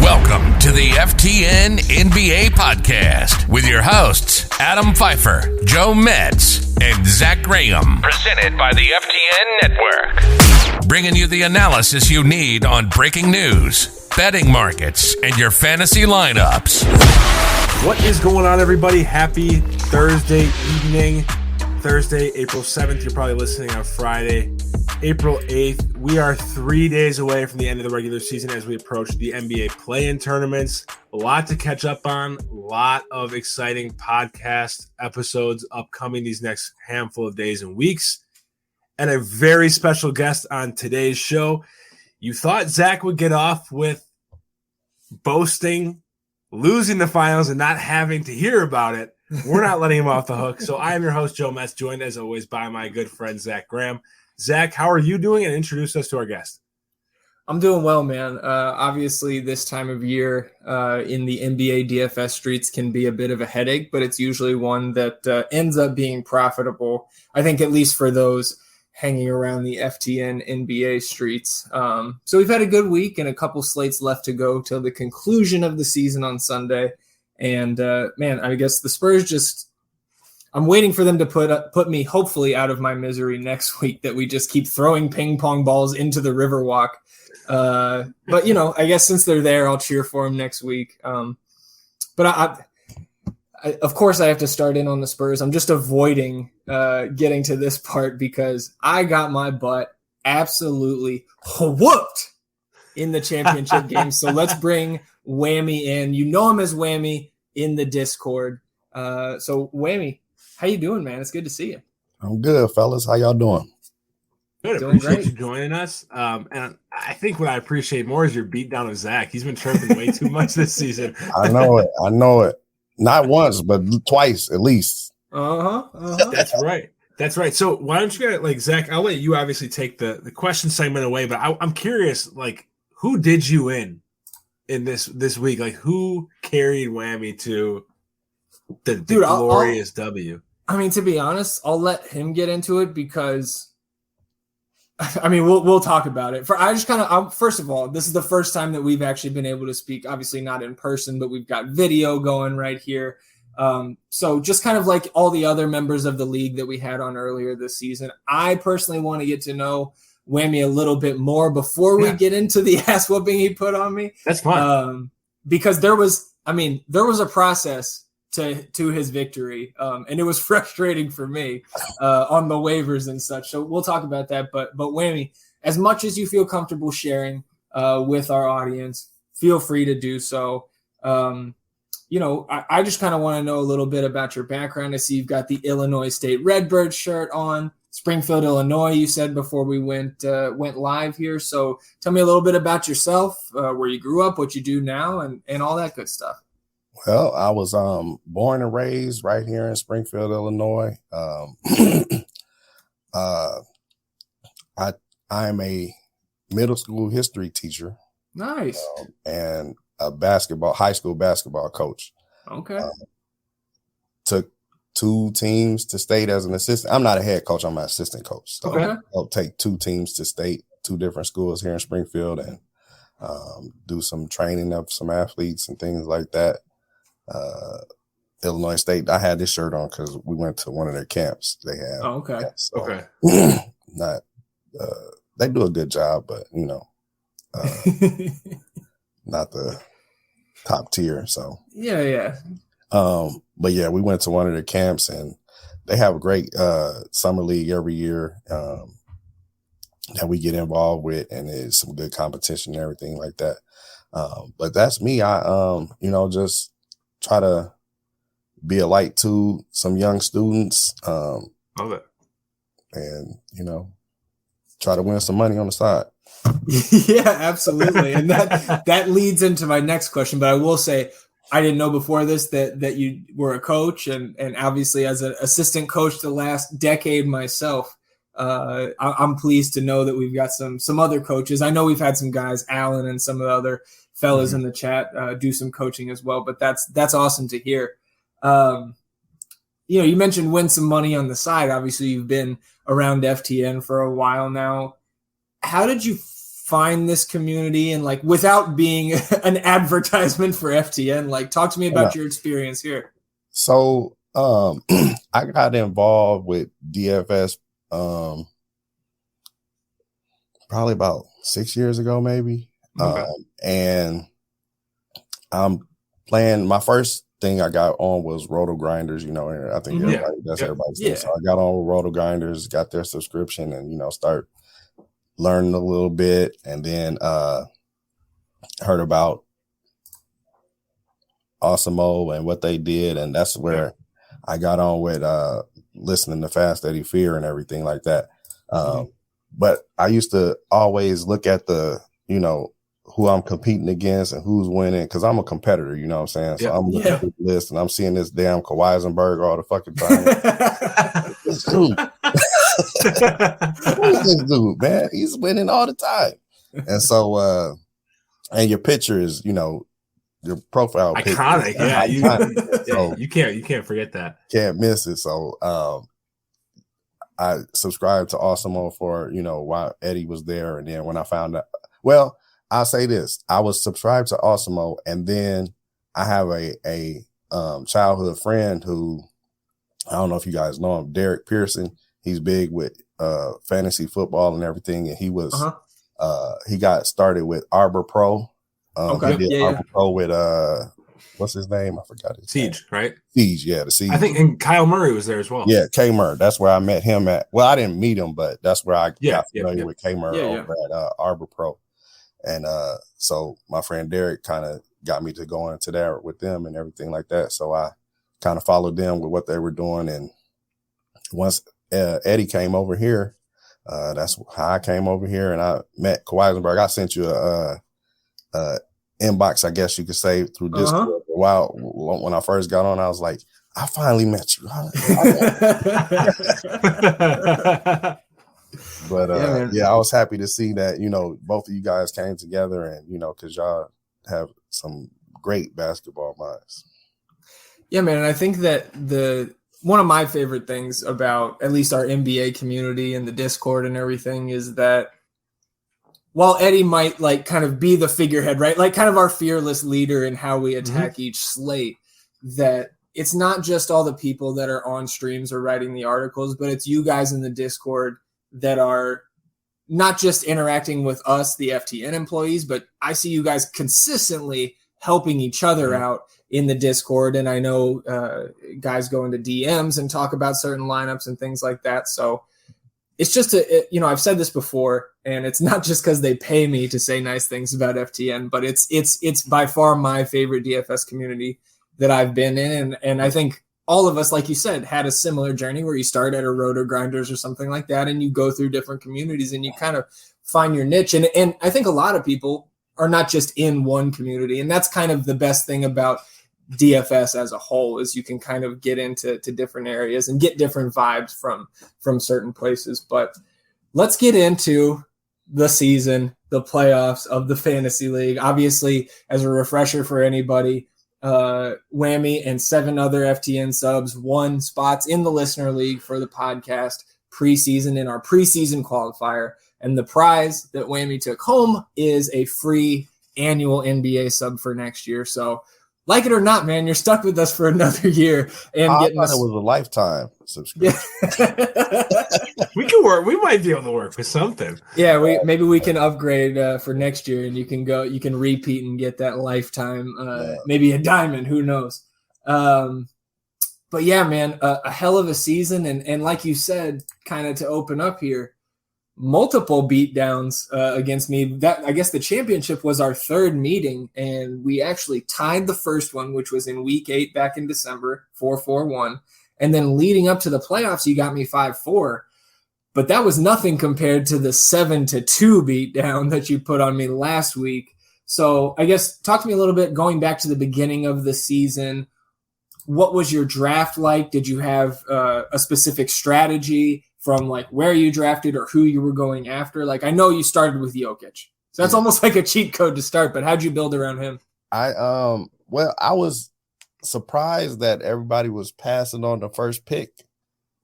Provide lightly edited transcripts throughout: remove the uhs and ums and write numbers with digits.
Welcome to the FTN NBA podcast with your hosts, Adam Pfeiffer, Joe Metz, and Zac Graham. Presented by the FTN Network. Bringing you the analysis you need on breaking news, betting markets, and your fantasy lineups. What is going on, everybody? Happy Thursday evening. Thursday, April 7th. You're probably listening on Friday, April 8th. We are 3 days away from the end of the regular season as we approach the NBA play-in tournaments. A lot to catch up on. A lot of exciting podcast episodes upcoming these next handful of days and weeks. And a very special guest on today's show. You thought Zach would get off with boasting, losing the finals, and not having to hear about it. We're not letting him off the hook. So I am your host, Joe Metz, joined as always by my good friend, Zac Graham. Zach, how are you doing? And introduce us to our guest. I'm doing well, man. Obviously, this time of year in the NBA DFS streets can be a bit of a headache, but it's usually one that ends up being profitable, I think, at least for those hanging around the FTN NBA streets. So we've had a good week and a couple slates left to go till the conclusion of the season on Sunday. And, man, I guess the Spurs I'm waiting for them to put me hopefully out of my misery next week, that we just keep throwing ping pong balls into the Riverwalk. But, you know, I guess since they're there, I'll cheer for them next week. But I, of course, I have to start in on the Spurs. I'm just avoiding getting to this part because I got my butt absolutely whooped in the championship game. So let's bring Whami in. You know him as Whami in the Discord. So Whami, how you doing, man? It's good to see you. I'm good, fellas. How y'all doing? Good. Doing Appreciate great. you joining us. And I think what I appreciate more is your beatdown of Zach. He's been chirping way too much this season. I know it. Not once, but twice at least. That's right. That's right. So why don't you Zach, I'll let you obviously take the question segment away, but I'm curious, who did you in this week? Like, who carried Whami to the glorious W? I mean, to be honest, I'll let him get into it because, I mean, we'll talk about it. First of all, this is the first time that we've actually been able to speak, obviously not in person, but we've got video going right here. So just kind of like all the other members of the league that we had on earlier this season, I personally want to get to know Whami a little bit more before we get into the ass whooping he put on me. That's fine. Because there was a process to his victory. And it was frustrating for me on the waivers and such. So we'll talk about that. But Whami, as much as you feel comfortable sharing with our audience, feel free to do so. You know, I just kind of want to know a little bit about your background. I see you've got the Illinois State Redbird shirt on. Springfield, Illinois, you said before we went live here. So tell me a little bit about yourself, where you grew up, what you do now, and all that good stuff. Well, I was born and raised right here in Springfield, Illinois. I'm a middle school history teacher. Nice. And a high school basketball coach. Okay. Took 2 teams to state as an assistant. I'm not a head coach. I'm an assistant coach. So okay. I'll take 2 teams to state, 2 different schools here in Springfield, and do some training of some athletes and things like that. Illinois State, I had this shirt on because we went to one of their camps they have. Oh, okay. So, Okay. Not they do a good job, but you know, not the top tier. So yeah. But yeah, we went to one of their camps and they have a great summer league every year that we get involved with, and it's some good competition and everything like that. But that's me. I just try to be a light to some young students. Love it. And, try to win some money on the side. Yeah, absolutely. And that leads into my next question. But I will say, I didn't know before this that you were a coach, and obviously as an assistant coach the last decade myself, I'm pleased to know that we've got some other coaches. I know we've had some guys, Alan and some of the other fellas in the chat, do some coaching as well, but that's awesome to hear. You mentioned win some money on the side. Obviously you've been around FTN for a while now. How did you find this community and like without being an advertisement for FTN, like talk to me about your experience here. So I got involved with DFS probably about 6 years ago, maybe. Okay. And I'm playing, my first thing I got on was Roto Grinders, you know, and I think everybody's thing. So I got on with Roto Grinders, got their subscription, and, you know, start learning a little bit, and then heard about Awesemo and what they did, and that's where I got on with listening to Fast Eddie Fear and everything like that. But I used to always look at the, you know, who I'm competing against and who's winning, because I'm a competitor, you know what I'm saying? So I'm looking at the list and I'm seeing this damn Kawhisenberg all the fucking time. This dude. Who's this dude, man? He's winning all the time. And so, and your picture is, you know, your profile iconic. You can't forget that. Can't miss it. So I subscribed to Awesemo for, you know, while Eddie was there. And then when I found out, well, I'll say this, I was subscribed to Awesemo, and then I have a childhood friend who, I don't know if you guys know him, Derek Pearson. He's big with fantasy football and everything. And he was he got started with Arbor Pro. He did Arbor Pro with what's his name? I forgot his Siege, name. Right? Siege, the Siege. I think, and Kyle Murray was there as well. Yeah, K Murray. That's where I met him at. Well, I didn't meet him, but that's where I got familiar with K Murray over at Arbor Pro. And so my friend Derek kind of got me to go into there with them and everything like that. So I kind of followed them with what they were doing. And once Eddie came over here, that's how I came over here, and I met Kawhisenberg. I sent you a inbox, I guess you could say, through Discord. A while when I first got on, I was like, I finally met you. But I was happy to see that, you know, both of you guys came together, and, you know, because y'all have some great basketball minds. Yeah, man. And I think that one of my favorite things about at least our NBA community and the Discord and everything is that while Eddie might like kind of be the figurehead, right? Like kind of our fearless leader in how we attack each slate, that it's not just all the people that are on streams or writing the articles, but it's you guys in the Discord that are not just interacting with us, the FTN employees, but I see you guys consistently helping each other out in the Discord. And I know guys go into DMs and talk about certain lineups and things like that. So it's just you know, I've said this before, and it's not just because they pay me to say nice things about FTN, but it's by far my favorite DFS community that I've been in. And I think all of us, like you said, had a similar journey where you start at a Roto Grinders or something like that, and you go through different communities and you kind of find your niche. And I think a lot of people are not just in one community. And that's kind of the best thing about DFS as a whole, is you can kind of get into different areas and get different vibes from certain places. But let's get into the season, the playoffs of the fantasy league. Obviously, as a refresher for anybody, Whami and 7 other FTN subs won spots in the listener league for the podcast preseason in our preseason qualifier. And the prize that Whami took home is a free annual NBA sub for next year. So like it or not, man, you're stuck with us for another year. And I thought it was a lifetime subscription. We can work. We might be able to work with something. Yeah, maybe we can upgrade for next year, and you can repeat and get that lifetime, maybe a diamond. Who knows? But yeah, man, a hell of a season, and like you said, kind of to open up here, multiple beatdowns against me. That, I guess the championship was our third meeting, and we actually tied the first one, which was in week 8 back in December, 4-4-1. And then leading up to the playoffs, you got me 5-4. But that was nothing compared to the 7-2 beatdown that you put on me last week. So I guess talk to me a little bit, going back to the beginning of the season. What was your draft like? Did you have a specific strategy from like where you drafted or who you were going after? Like, I know you started with Jokic, so that's almost like a cheat code to start, but how'd you build around him? I was surprised that everybody was passing on the first pick.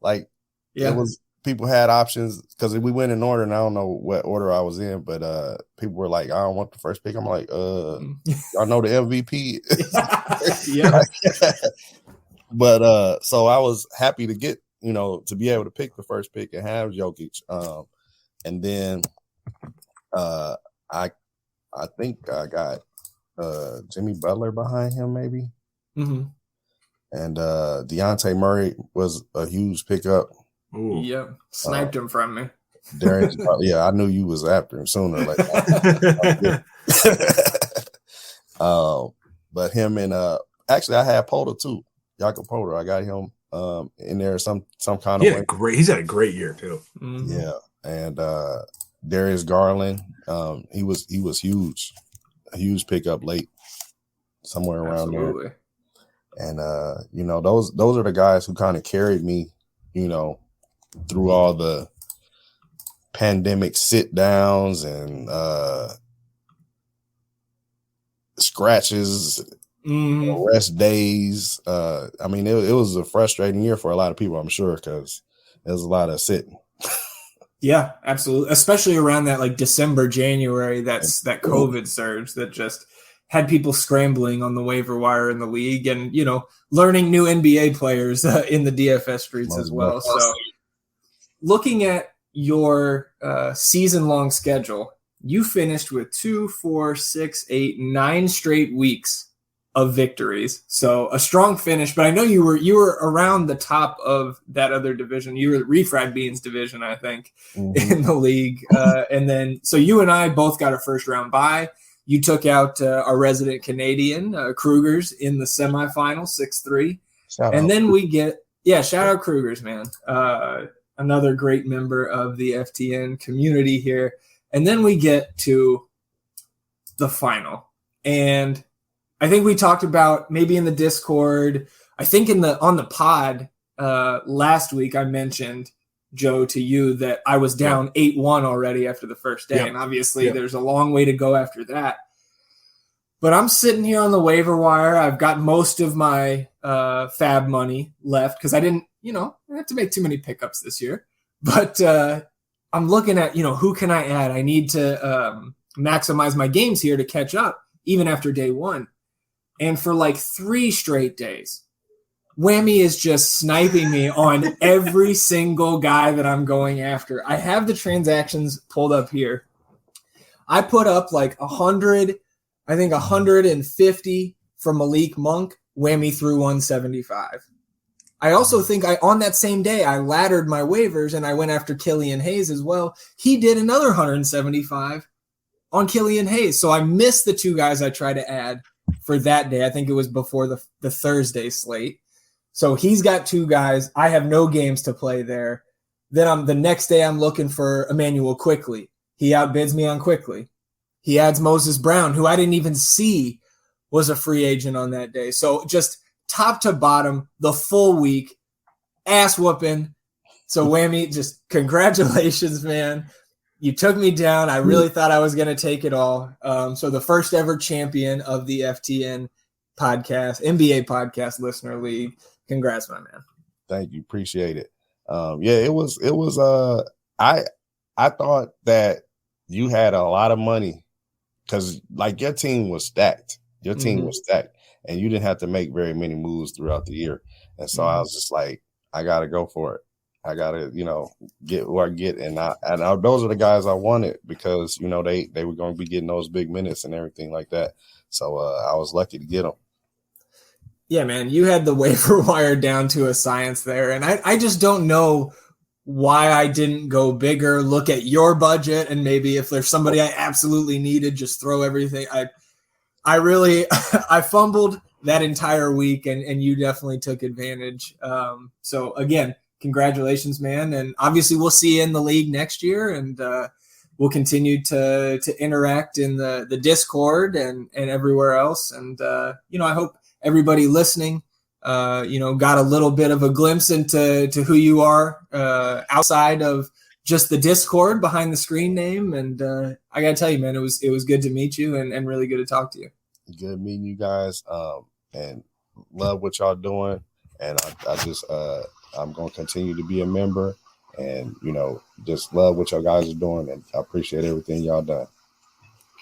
Like, it was people had options because we went in order, and I don't know what order I was in, but people were like, I don't want the first pick. I'm like, y'all know the MVP. Yeah. But so I was happy to get, to be able to pick the first pick and have Jokic. And then I think I got Jimmy Butler behind him, maybe. Mm-hmm. And Dejounte Murray was a huge pickup. Ooh. Yep. Sniped him from me. Darius, I knew you was after him sooner. But him and actually I had Poeltl too. Jakob Poeltl. I got him in there some kind of way. He's had a great year too. Mm-hmm. Yeah. And Darius Garland, he was huge. A huge pickup late, somewhere around there. And those are the guys who kind of carried me, through all the pandemic sit downs and scratches, rest days. I mean, it was a frustrating year for a lot of people, I'm sure, because there was a lot of sitting. Yeah, absolutely. Especially around that like December, January, that COVID surge that just had people scrambling on the waiver wire in the league and, learning new NBA players in the DFS streets as well. So looking at your season-long schedule, you finished with 2, 4, 6, 8, 9 straight weeks of victories. So a strong finish, but I know you were around the top of that other division. You were the Refried Beans division, I think, in the league. And then, so you and I both got a first round bye. You took out our resident Canadian, Krugers, in the semifinal, 6-3. And then we get, shout out Krugers, man. Another great member of the FTN community here. And then we get to the final. And I think we talked about maybe in the Discord, I think on the pod last week, I mentioned, Joe, to you that I was down 8-1 already after the first day. And obviously there's a long way to go after that. But I'm sitting here on the waiver wire. I've got most of my fab money left because I didn't, I have to make too many pickups this year. But I'm looking at, who can I add? I need to maximize my games here to catch up, even after day one. And for like 3 straight days, Whami is just sniping me on every single guy that I'm going after. I have the transactions pulled up here. I put up like 150 from Malik Monk. Whami threw 175. I also think on that same day, I laddered my waivers and I went after Killian Hayes as well. He did another 175 on Killian Hayes. So I missed the 2 guys I tried to add for that day. I think it was before the Thursday slate. So he's got 2 guys. I have no games to play there. Then the next day I'm looking for Emmanuel Quickly. He outbids me on Quickly. He adds Moses Brown, who I didn't even see was a free agent on that day. So just top to bottom, the full week, ass whooping. So Whami, just congratulations, man. You took me down. I really thought I was going to take it all. So the first ever champion of the FTN podcast, NBA podcast listener league. Congrats, my man. Thank you. Appreciate it. It was, I thought that you had a lot of money because like your team was stacked. Your team was stacked and you didn't have to make very many moves throughout the year. And so I was just like, I got to go for it. I gotta, get who I get, and those are the guys I wanted because they were going to be getting those big minutes and everything like that. So I was lucky to get them. Yeah, man, you had the waiver wire down to a science there, and I just don't know why I didn't go bigger. Look at your budget, and maybe if there's somebody I absolutely needed, just throw everything. I really I fumbled that entire week, and you definitely took advantage. So again, congratulations, man. And obviously we'll see you in the league next year, and we'll continue to interact in the Discord and everywhere else. And, I hope everybody listening, got a little bit of a glimpse into to who you are outside of just the Discord behind the screen name. And I got to tell you, man, it was good to meet you and really good to talk to you. Good meeting you guys and love what y'all doing. And I just, I'm going to continue to be a member And, just love what y'all guys are doing. And I appreciate everything y'all done.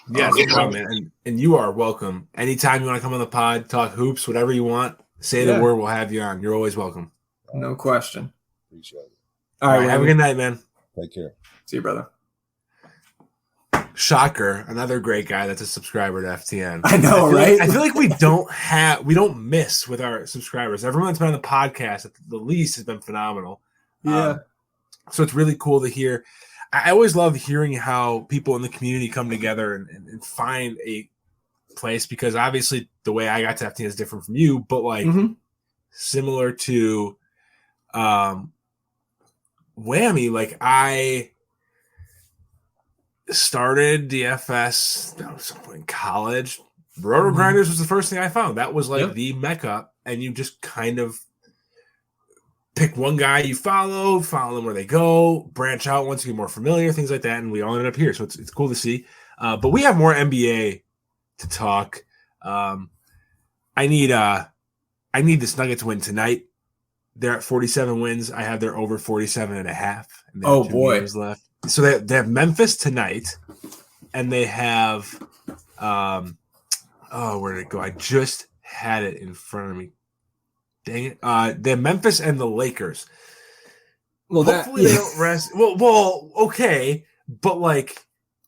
Yeah, no problem, man. And you are welcome. Anytime you want to come on the pod, talk hoops, whatever you want, say the word, we'll have you on. You're always welcome. No question. Appreciate it. All right, have a good night, man. Take care. See you, brother. Shocker, another great guy that's a subscriber to FTN. I know, right? I feel like we don't miss with our subscribers. Everyone that's been on the podcast at the least has been phenomenal. Yeah. So it's really cool to hear. I always love hearing how people in the community come together and find a place, because obviously the way I got to FTN is different from you, but like similar to Whami, like I started DFS at some point in college. Roto Grinders was the first thing I found. That was like the mecca, and you just kind of pick one guy you follow them where they go, branch out once you get more familiar, things like that, and we all ended up here. So it's cool to see. But we have more NBA to talk. I need this Nuggets win tonight. They're at 47 wins. I have their over 47 and a half. And oh boy, games left. So they have Memphis tonight, and they have where did it go? I just had it in front of me. Dang it! They have Memphis and the Lakers. Well, hopefully they don't rest. Well, okay, but like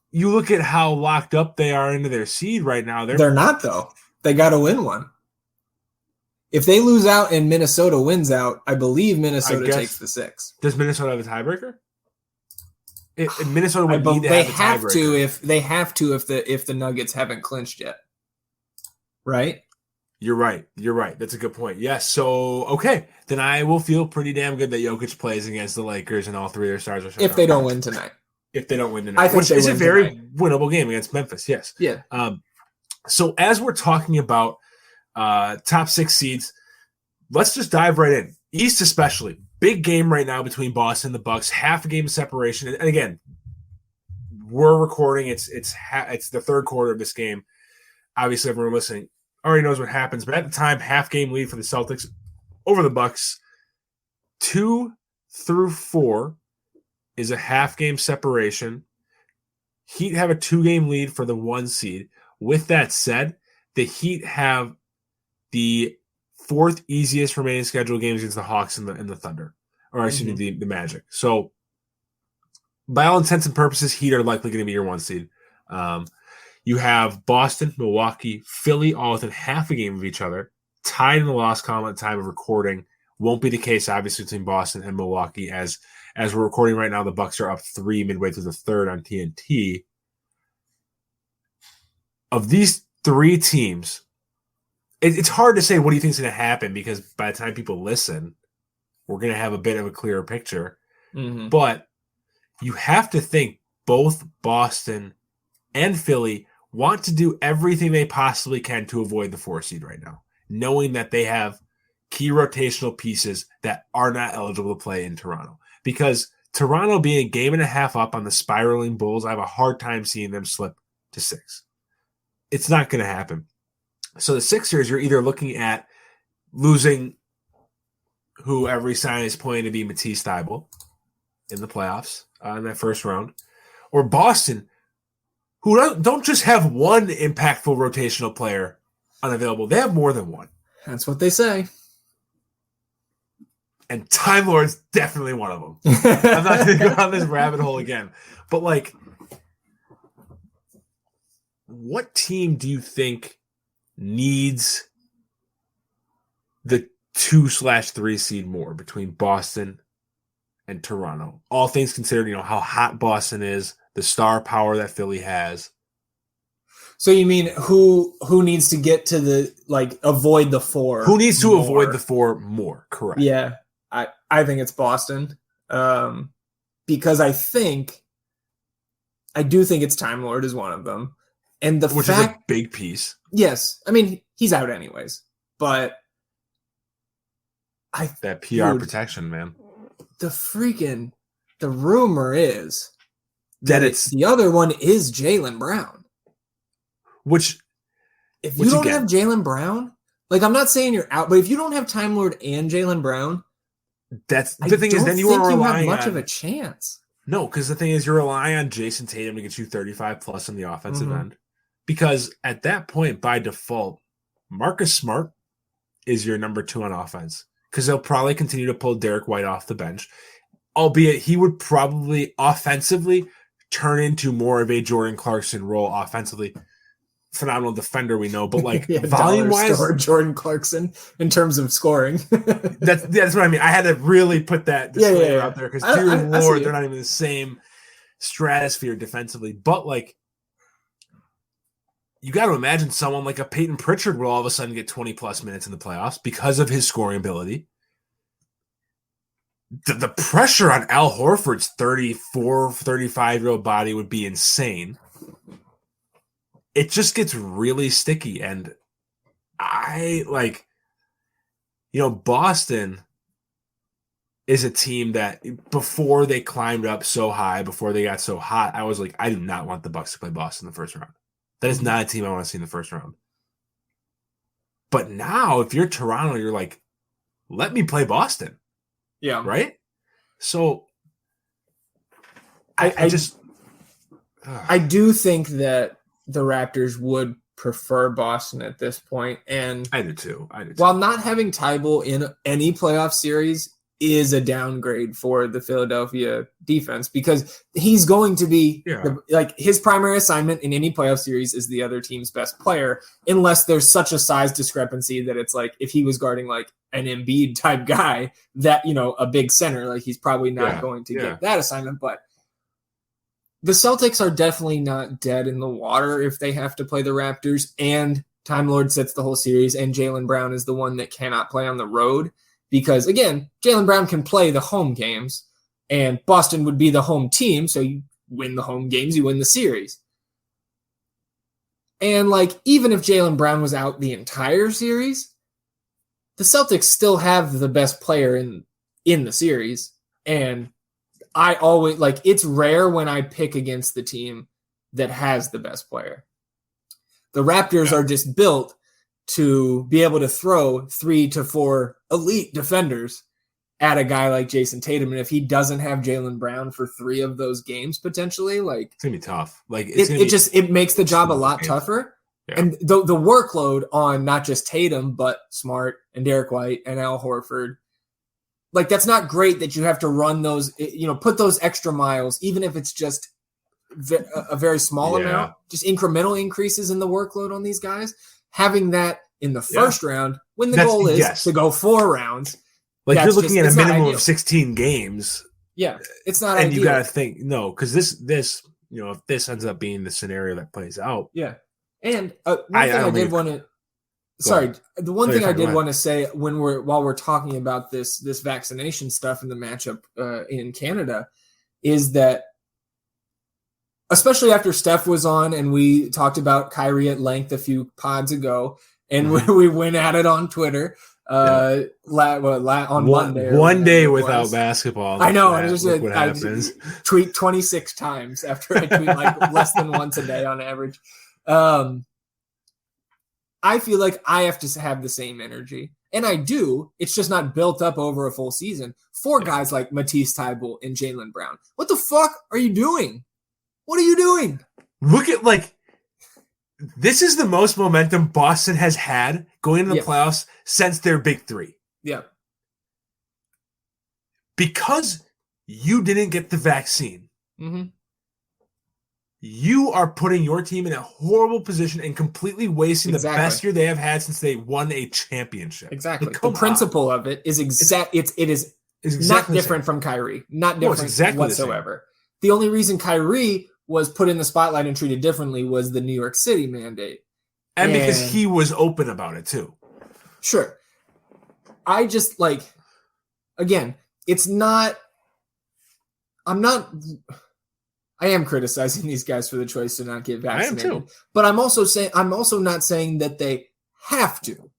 you look at how locked up they are into their seed right now. They're not though. They got to win one. If they lose out and Minnesota wins out, I believe Minnesota takes the 6. Does Minnesota have a tiebreaker? Minnesota would need to they have a tiebreaker. have to if the Nuggets haven't clinched yet. Right? You're right. That's a good point. Yes. So okay, then I will feel pretty damn good that Jokic plays against the Lakers and all three of their stars are shut if they don't win tonight. If they don't win tonight, which is a very winnable game against Memphis. Yes. Yeah. So as we're talking about top 6 seeds, let's just dive right in. East especially, big game right now between Boston and the Bucks. Half a game separation, and again, we're recording. It's the third quarter of this game. Obviously, everyone listening already knows what happens, but at the time, half game lead for the Celtics over the Bucks. 2 through 4 is a half game separation. Heat have a 2-game lead for the 1 seed. With that said, the Heat have the 4th easiest remaining scheduled games against the Hawks and the Thunder, or excuse me, the Magic. So, by all intents and purposes, Heat are likely going to be your 1 seed. You have Boston, Milwaukee, Philly, all within half a game of each other, tied in the loss column at the time of recording. Won't be the case, obviously, between Boston and Milwaukee. As we're recording right now, the Bucks are up 3 midway through the third on TNT. Of these 3 teams, it's hard to say what do you think is going to happen, because by the time people listen, we're going to have a bit of a clearer picture. But you have to think both Boston and Philly want to do everything they possibly can to avoid the 4 seed right now, knowing that they have key rotational pieces that are not eligible to play in Toronto. Because Toronto being a game and a half up on the spiraling Bulls, I have a hard time seeing them slip to 6. It's not going to happen. So the Sixers, you're either looking at losing who every sign is pointing to be Matisse Thybulle in the playoffs in that first round, or Boston, who don't just have one impactful rotational player unavailable. They have more than one. That's what they say. And Time Lord's definitely one of them. I'm not going to go down this rabbit hole again. But, like, what team do you think needs the 2/3 seed more between Boston and Toronto? All things considered, how hot Boston is, the star power that Philly has. So you mean who needs to get to avoid the 4? Who needs to avoid the 4 more? Correct. Yeah, I think it's Boston, because I do think it's Time Lord is one of them, and which is a big piece. Yes, I mean he's out anyways, but that PR protection, man. The rumor is that it's the other one is Jaylen Brown. Which if you don't have Jaylen Brown, I'm not saying you're out, but if you don't have Time Lord and Jaylen Brown, That's the thing is then you are relying much on of a chance. No, because the thing is you're relying on Jason Tatum to get you 35 plus on the offensive end. Because at that point, by default, Marcus Smart is your number 2 on offense. Because they'll probably continue to pull Derek White off the bench. Albeit he would probably offensively turn into more of a Jordan Clarkson role offensively. Phenomenal defender, we know, but like volume-wise, Jordan Clarkson in terms of scoring. that's what I mean. I had to really put that disclaimer out there because, dear Lord, they're not even the same stratosphere defensively. But like, you got to imagine someone like a Peyton Pritchard will all of a sudden get 20 plus minutes in the playoffs because of his scoring ability. The pressure on Al Horford's 34, 35-year-old body would be insane. It just gets really sticky. And I like, Boston is a team that before they climbed up so high, before they got so hot, I was like, I do not want the Bucks to play Boston in the first round. That is not a team I want to see in the first round. But now, if you're Toronto, you're like, let me play Boston. Yeah. Right? So I do think that the Raptors would prefer Boston at this point. And I do too. While not having Tybal in any playoff series is a downgrade for the Philadelphia defense because he's going to be his primary assignment in any playoff series is the other team's best player, unless there's such a size discrepancy that it's like if he was guarding like an Embiid type guy that, a big center, like he's probably not going to get that assignment. But the Celtics are definitely not dead in the water if they have to play the Raptors, and Time Lord sits the whole series, and Jaylen Brown is the one that cannot play on the road because, again, Jaylen Brown can play the home games, and Boston would be the home team, so you win the home games, you win the series. And, like, even if Jaylen Brown was out the entire series, the Celtics still have the best player in the series, and I always it's rare when I pick against the team that has the best player. The Raptors are just built to be able to throw 3 to 4 elite defenders at a guy like Jason Tatum. And if he doesn't have Jaylen Brown for 3 of those games, potentially, it's going to be tough. It makes the job a lot tougher. Yeah. And the workload on not just Tatum, but Smart and Derek White and Al Horford, that's not great that you have to run those, put those extra miles, even if it's just a very small amount, just incremental increases in the workload on these guys. Having that in the first round, when the goal is to go 4 rounds. You're looking at a minimum of 16 games. Yeah, it's not and ideal. You got to think, no, because this, if this ends up being the scenario that plays out. Yeah. And the one thing I did want to say while we're talking about this vaccination stuff and the matchup in Canada is that, especially after Steph was on and we talked about Kyrie at length a few pods ago, and we went at it on Twitter on Monday. One day without basketball. I know. I tweet 26 times after I tweet less than once a day on average. I feel like I have to have the same energy. And I do. It's just not built up over a full season for guys like Matisse Thybulle and Jaylen Brown. What the fuck are you doing? What are you doing? Look at this is the most momentum Boston has had going into the playoffs since their big 3. Yeah. Because you didn't get the vaccine. Mm-hmm. You are putting your team in a horrible position and completely wasting the best year they have had since they won a championship. Exactly. The principle of it is it is not different from Kyrie. Not different whatsoever. The only reason Kyrie was put in the spotlight and treated differently was the New York City mandate. And because he was open about it too. Sure. I just again, it's not, I am criticizing these guys for the choice to not get vaccinated. I am too. But I'm also not saying that they have to.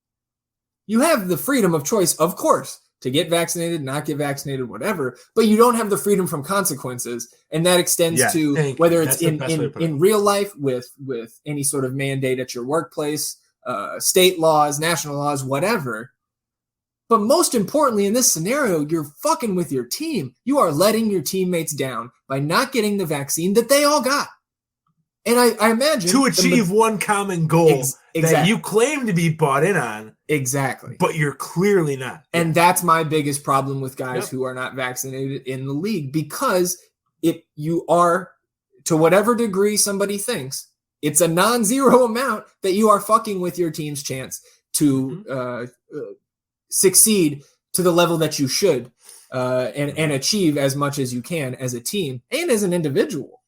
You have the freedom of choice, of course, to get vaccinated, not get vaccinated, whatever, but you don't have the freedom from consequences. And that extends to whether it's in real life with any sort of mandate at your workplace, state laws, national laws, whatever. But most importantly, in this scenario, you're fucking with your team. You are letting your teammates down by not getting the vaccine that they all got. And I imagine to achieve one common goal that you claim to be bought in on. Exactly. But you're clearly not. And that's my biggest problem with guys who are not vaccinated in the league, because if you are, to whatever degree somebody thinks, it's a non-zero amount that you are fucking with your team's chance to succeed to the level that you should and achieve as much as you can as a team and as an individual.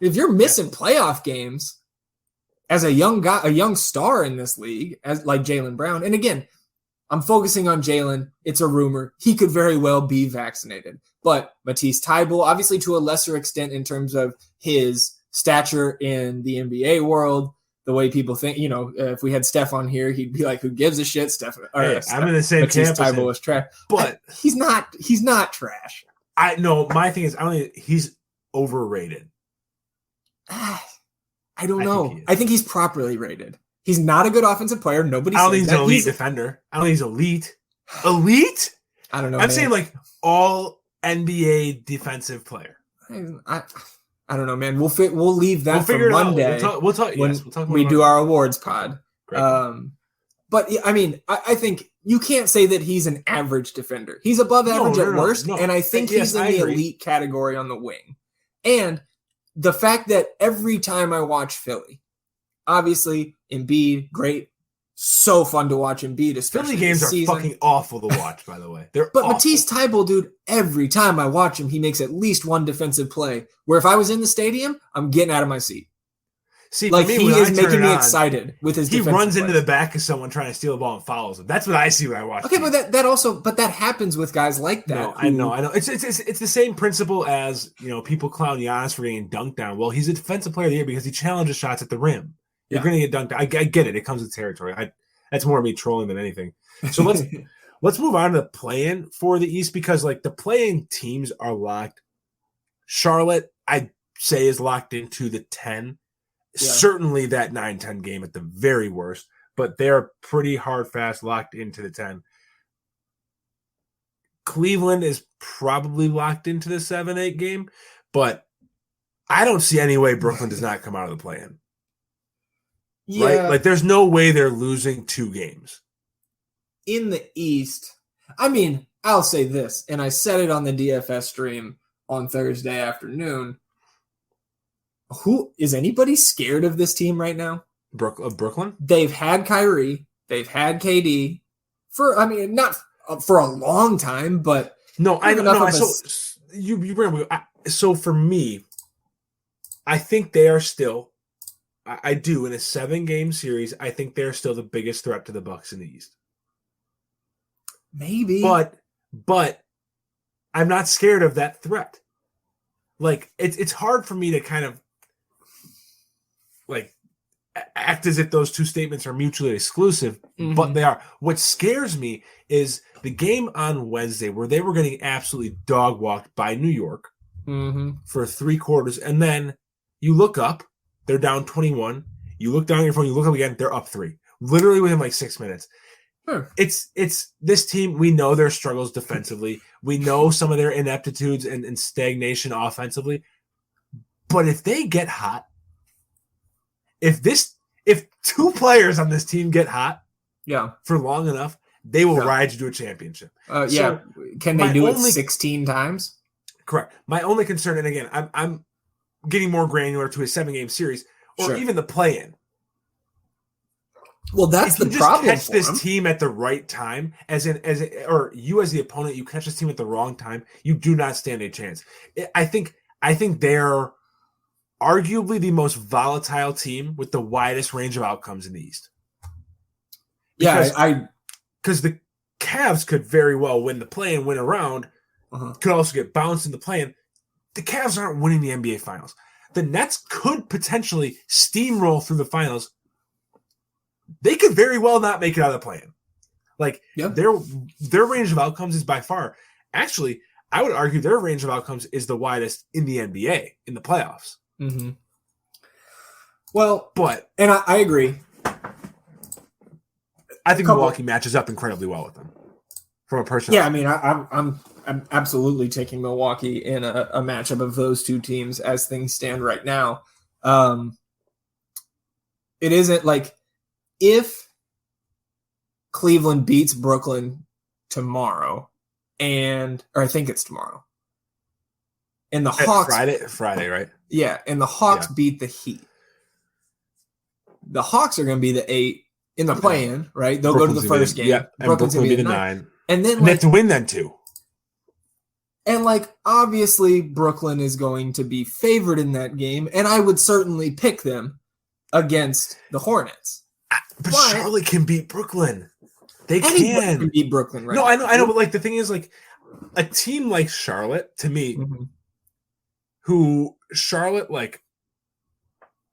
If you're missing playoff games as a young guy, a young star in this league, as like Jaylen Brown, and again, I'm focusing on Jaylen. It's a rumor. He could very well be vaccinated. But Matisse Thybulle, obviously to a lesser extent in terms of his stature in the NBA world, the way people think, if we had Steph on here, he'd be like, who gives a shit? Steph. I'm in the same Matisse camp. Thybulle is trash. But he's not trash. I know. My thing is, he's overrated. I don't know. I think he's properly rated. He's not a good offensive player. Nobody says that. I don't think he's an elite defender. I don't think he's elite. Elite? I don't know. I'm saying like all NBA defensive player. I don't know, man. We'll leave that for Monday. We'll talk. When we do our awards pod. Great. But I mean, I think you can't say that he's an average defender. He's above average at worst, and I think he's in the elite category on the wing. And the fact that every time I watch Philly, obviously Embiid, great, so fun to watch Embiid. Especially Philly games are fucking awful to watch, by the way. But awful. Matisse Thybulle, dude, every time I watch him, he makes at least one defensive play. Where if I was in the stadium, I'm getting out of my seat. See, like he is making me excited with his. He runs into the back of someone trying to steal the ball and follows him. That's what I see when I watch. Okay, but that happens with guys like that. No, I know. It's the same principle as people clown Giannis for getting dunked on. Well, he's a defensive player of the year because he challenges shots at the rim. You're going to get dunked. I get it. It comes with territory. That's more me trolling than anything. So let's move on to the play-in for the East, because like the play-in teams are locked. Charlotte, I'd say, is locked into the 10. Yeah. Certainly that 9-10 game at the very worst, but they're pretty hard, fast, locked into the 10. Cleveland is probably locked into the 7-8 game, but I don't see any way Brooklyn does not come out of the play-in. Yeah. Right? Like there's no way they're losing 2 games. In the East, I mean, I'll say this, and I said it on the DFS stream on Thursday afternoon. Who is anybody scared of this team right now? Of Brooklyn? They've had Kyrie. They've had KD not for a long time, but no, I know. So you bring up. So for me, I think they are still. I do in a 7-game series. I think they're still the biggest threat to the Bucks in the East. Maybe, but I'm not scared of that threat. Like it's hard for me to kind of like act as if those two statements are mutually exclusive, but they are. What scares me is the game on Wednesday where they were getting absolutely dog walked by New York for 3 quarters, and then you look up, they're down 21. You look down at your phone, you look up again, they're up 3. Literally within like 6 minutes. It's this team. We know their struggles defensively. We know some of their ineptitudes and stagnation offensively. But if they get hot, if 2 players on this team get hot, for long enough, they will ride you to a championship. So can they do it 16 times? Correct. My only concern, and again, I'm getting more granular to a 7-game series, or even the play-in. Well, that's the problem. Catch this team at the right time, or you as the opponent, you catch this team at the wrong time, you do not stand a chance. I think they're arguably the most volatile team with the widest range of outcomes in the East. Because the Cavs could very well win the play and win a round, could also get bounced in the play-in. The Cavs aren't winning the NBA Finals. The Nets could potentially steamroll through the finals. They could very well not make it out of the play-in. Like their range of outcomes is by far. Actually, I would argue their range of outcomes is the widest in the NBA in the playoffs. Well, and I agree. I think Milwaukee matches up incredibly well with them. from a personal. Yeah, I mean, I'm absolutely taking Milwaukee in a matchup of those two teams as things stand right now. It isn't like if Cleveland beats Brooklyn tomorrow, or I think it's tomorrow, and the Hawks Friday, right? Yeah, and the Hawks beat the Heat. The Hawks are going to be the 8 in the play-in, right? They'll Brooklyn's go to the first game. Yeah, and Brooklyn's going to be the 9. And then they have to win then too. And obviously Brooklyn is going to be favored in that game, and I would certainly pick them against the Hornets. But Charlotte can beat Brooklyn. They can beat Brooklyn, right? No, I know, but the thing is, a team like Charlotte, to me, who Charlotte,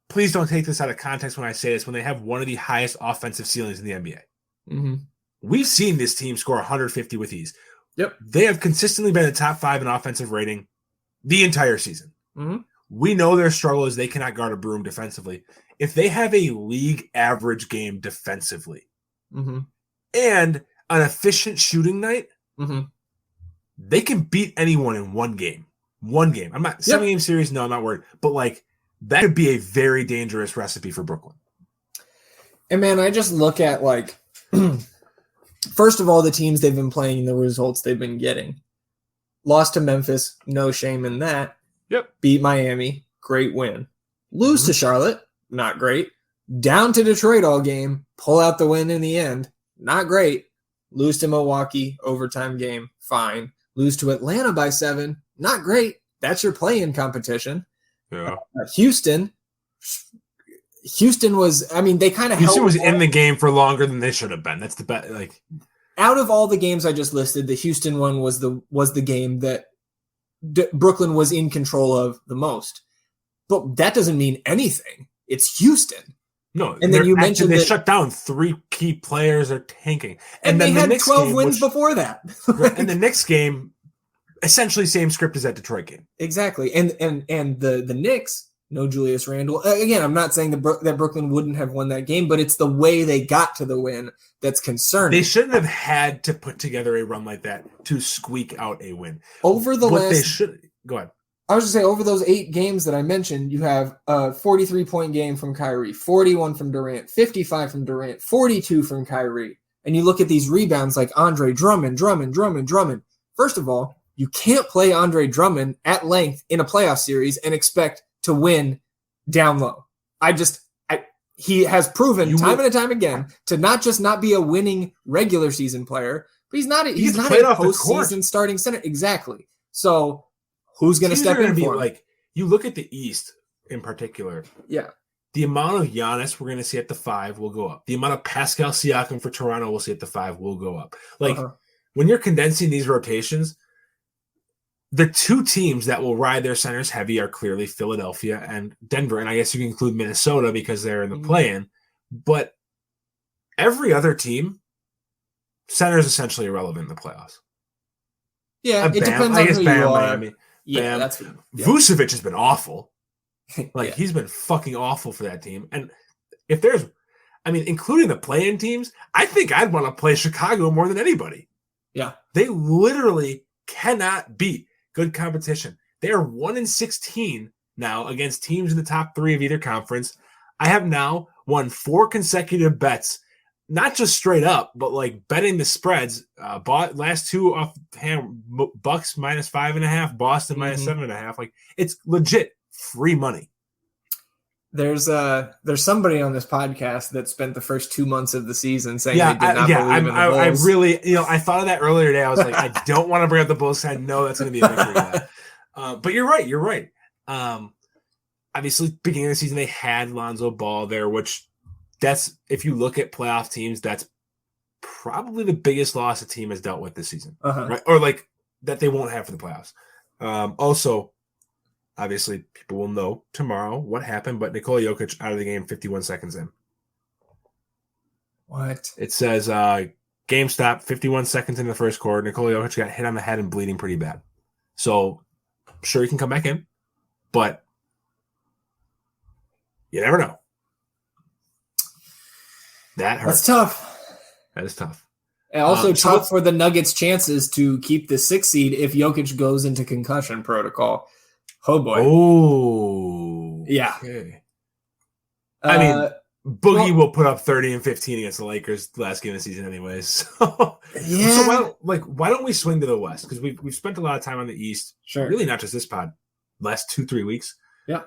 please don't take this out of context when I say this, when they have one of the highest offensive ceilings in the NBA. Mm-hmm. We've seen this team score 150 with ease. Yep. They have consistently been in the top 5 in offensive rating the entire season. Mm-hmm. We know their struggle is they cannot guard a broom defensively. If they have a league average game defensively and an efficient shooting night, they can beat anyone in one game. I'm not 7-game series. No, I'm not worried. But that could be a very dangerous recipe for Brooklyn. And man, I just look at first of all, the teams they've been playing and the results they've been getting. Lost to Memphis, no shame in that. Yep. Beat Miami, great win. Lose to Charlotte, not great. Down to Detroit all game, pull out the win in the end, not great. Lose to Milwaukee, overtime game, fine. Lose to Atlanta by 7, not great. That's your play-in competition. Yeah. Houston was, they kind of Houston was in the game for longer than they should have been. That's the best. Out of all the games I just listed, the Houston one was the game that Brooklyn was in control of the most. But that doesn't mean anything. It's Houston. No, and then you mentioned they shut down 3 key players are tanking, and then they had 12 wins before that. And the Knicks game, essentially same script as that Detroit game. Exactly, and the Knicks, no Julius Randle. Again, I'm not saying that Brooklyn wouldn't have won that game, but it's the way they got to the win that's concerning. They shouldn't have had to put together a run like that to squeak out a win. Go ahead. I was just saying, over those 8 games that I mentioned, you have a 43-point game from Kyrie, 41 from Durant, 55 from Durant, 42 from Kyrie. And you look at these rebounds like Andre Drummond. First of all, you can't play Andre Drummond at length in a playoff series and expect to win down low. He has proven time and time again to not just not be a winning regular season player, but he's not a postseason starting center. Exactly. So who's going to step in for him? You look at the East in particular. Yeah. The amount of Giannis we're going to see at the 5 will go up. The amount of Pascal Siakam for Toronto we'll see at the 5 will go up. When you're condensing these rotations, the 2 teams that will ride their centers heavy are clearly Philadelphia and Denver. And I guess you can include Minnesota because they're in the play-in. But every other team, center is essentially irrelevant in the playoffs. Yeah, it depends on who you are. Miami. Yeah, Vucevic has been awful. He's been fucking awful for that team. And if there's, including the play-in teams, I think I'd want to play Chicago more than anybody. Yeah. They literally cannot beat good competition. They are 1-16 now against teams in the top 3 of either conference. I have now won 4 consecutive bets, not just straight up, but betting the spreads. Last 2 off hand, Bucks -5.5, Boston -7.5. It's legit free money. There's somebody on this podcast that spent the first 2 months of the season saying they did not believe in the Bulls. I really, I thought of that earlier today. I was like, I don't want to bring up the Bulls. I know that's going to be a victory. But you're right. Obviously, beginning of the season, they had Lonzo Ball there, which that's, if you look at playoff teams, that's probably the biggest loss a team has dealt with this season, right? Or that they won't have for the playoffs. Also, obviously, people will know tomorrow what happened, but Nikola Jokic out of the game 51 seconds in. What? It says game stop, 51 seconds in the first quarter. Nikola Jokic got hit on the head and bleeding pretty bad. So, sure, he can come back in, but you never know. That hurts. That's tough. That is tough. And also tough for the Nuggets' chances to keep the 6th seed if Jokic goes into concussion protocol. Oh, boy. Oh. Yeah. Okay. I mean, Boogie will put up 30 and 15 against the Lakers last game of the season anyways. So, yeah. So why don't we swing to the West? Because we've spent a lot of time on the East. Sure. Really not just this pod. Last 2-3 weeks. Yeah.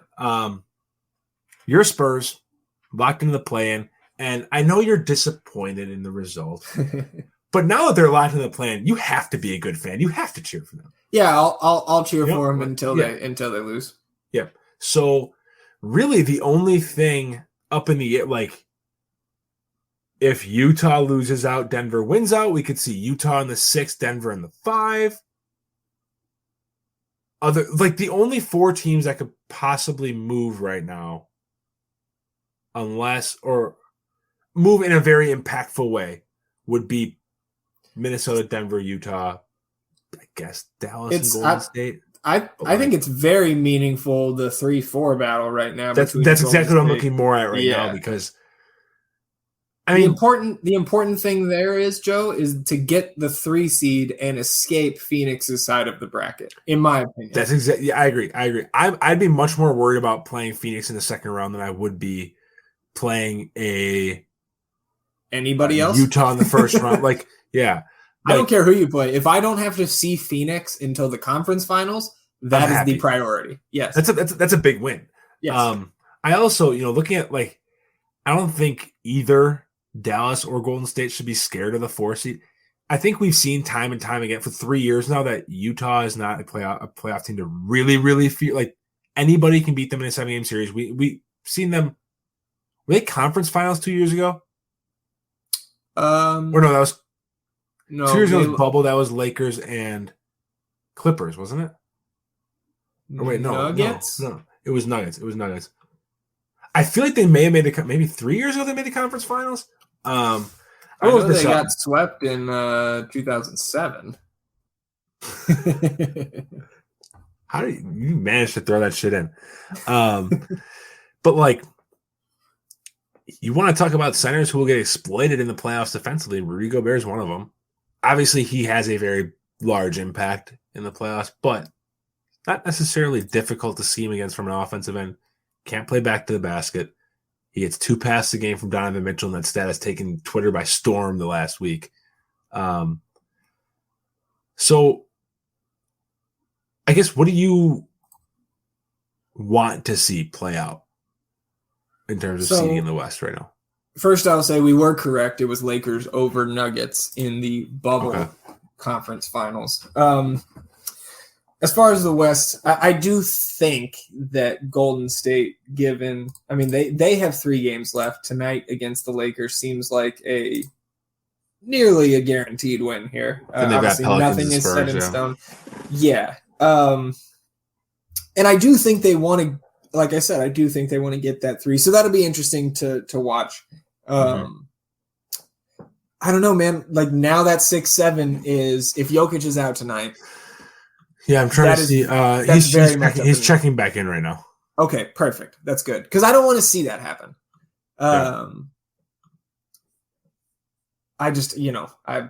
Your Spurs locked into the play-in, and I know you're disappointed in the result. But now that they're locked into the play-in, you have to be a good fan. You have to cheer for them. Yeah, I'll cheer for them until they lose. Yeah. So really the only thing up in the air, like if Utah loses out, Denver wins out, we could see Utah in the 6, Denver in the 5. The only 4 teams that could possibly move right now, or move in a very impactful way, would be Minnesota, Denver, Utah, I guess Dallas and Golden State. I think it's very meaningful, the 3-4 battle right now. That's exactly what I'm looking more at right now, because the important thing there is, Joe, is to get the 3 seed and escape Phoenix's side of the bracket, in my opinion. That's exactly. Yeah, I agree. I'd be much more worried about playing Phoenix in the second round than I would be playing anybody else. Utah in the first round. I don't care who you play. If I don't have to see Phoenix until the conference finals, that is the priority. Yes, that's a big win. Yes. I also, looking at I don't think either Dallas or Golden State should be scared of the 4 seed. I think we've seen time and time again for 3 years now that Utah is not a playoff team to really, really feel like anybody can beat them in a 7-game series. We've seen them. Were they conference finals 2 years ago? Or no, that was 2 years ago. Was bubble. That was Lakers and Clippers, wasn't it? Or wait, no, Nuggets. No, it was Nuggets. I feel like they may have made maybe 3 years ago. They made the conference finals. I know they got swept in 2007. How do you manage to throw that shit in? But you want to talk about centers who will get exploited in the playoffs defensively. Rudy Gobert is one of them. Obviously, he has a very large impact in the playoffs, but not necessarily difficult to see him against from an offensive end. Can't play back to the basket. He gets 2 passes a game from Donovan Mitchell, and that stat has taken Twitter by storm the last week. So I guess, what do you want to see play out in terms of seeding in the West right now? First, I'll say we were correct. It was Lakers over Nuggets in the bubble conference finals. As far as the West, I do think that Golden State, they have 3 games left. Tonight against the Lakers seems like nearly a guaranteed win here. And they've got nothing is set in stone. Yeah. And I do think they want to, like I said, I do think they want to get that 3. So that'll be interesting to watch. I don't know, man. Now that 6-7 is, if Jokic is out tonight. Yeah, I'm trying to see. He's checking back in right now. Okay, perfect. That's good, because I don't want to see that happen. I just, I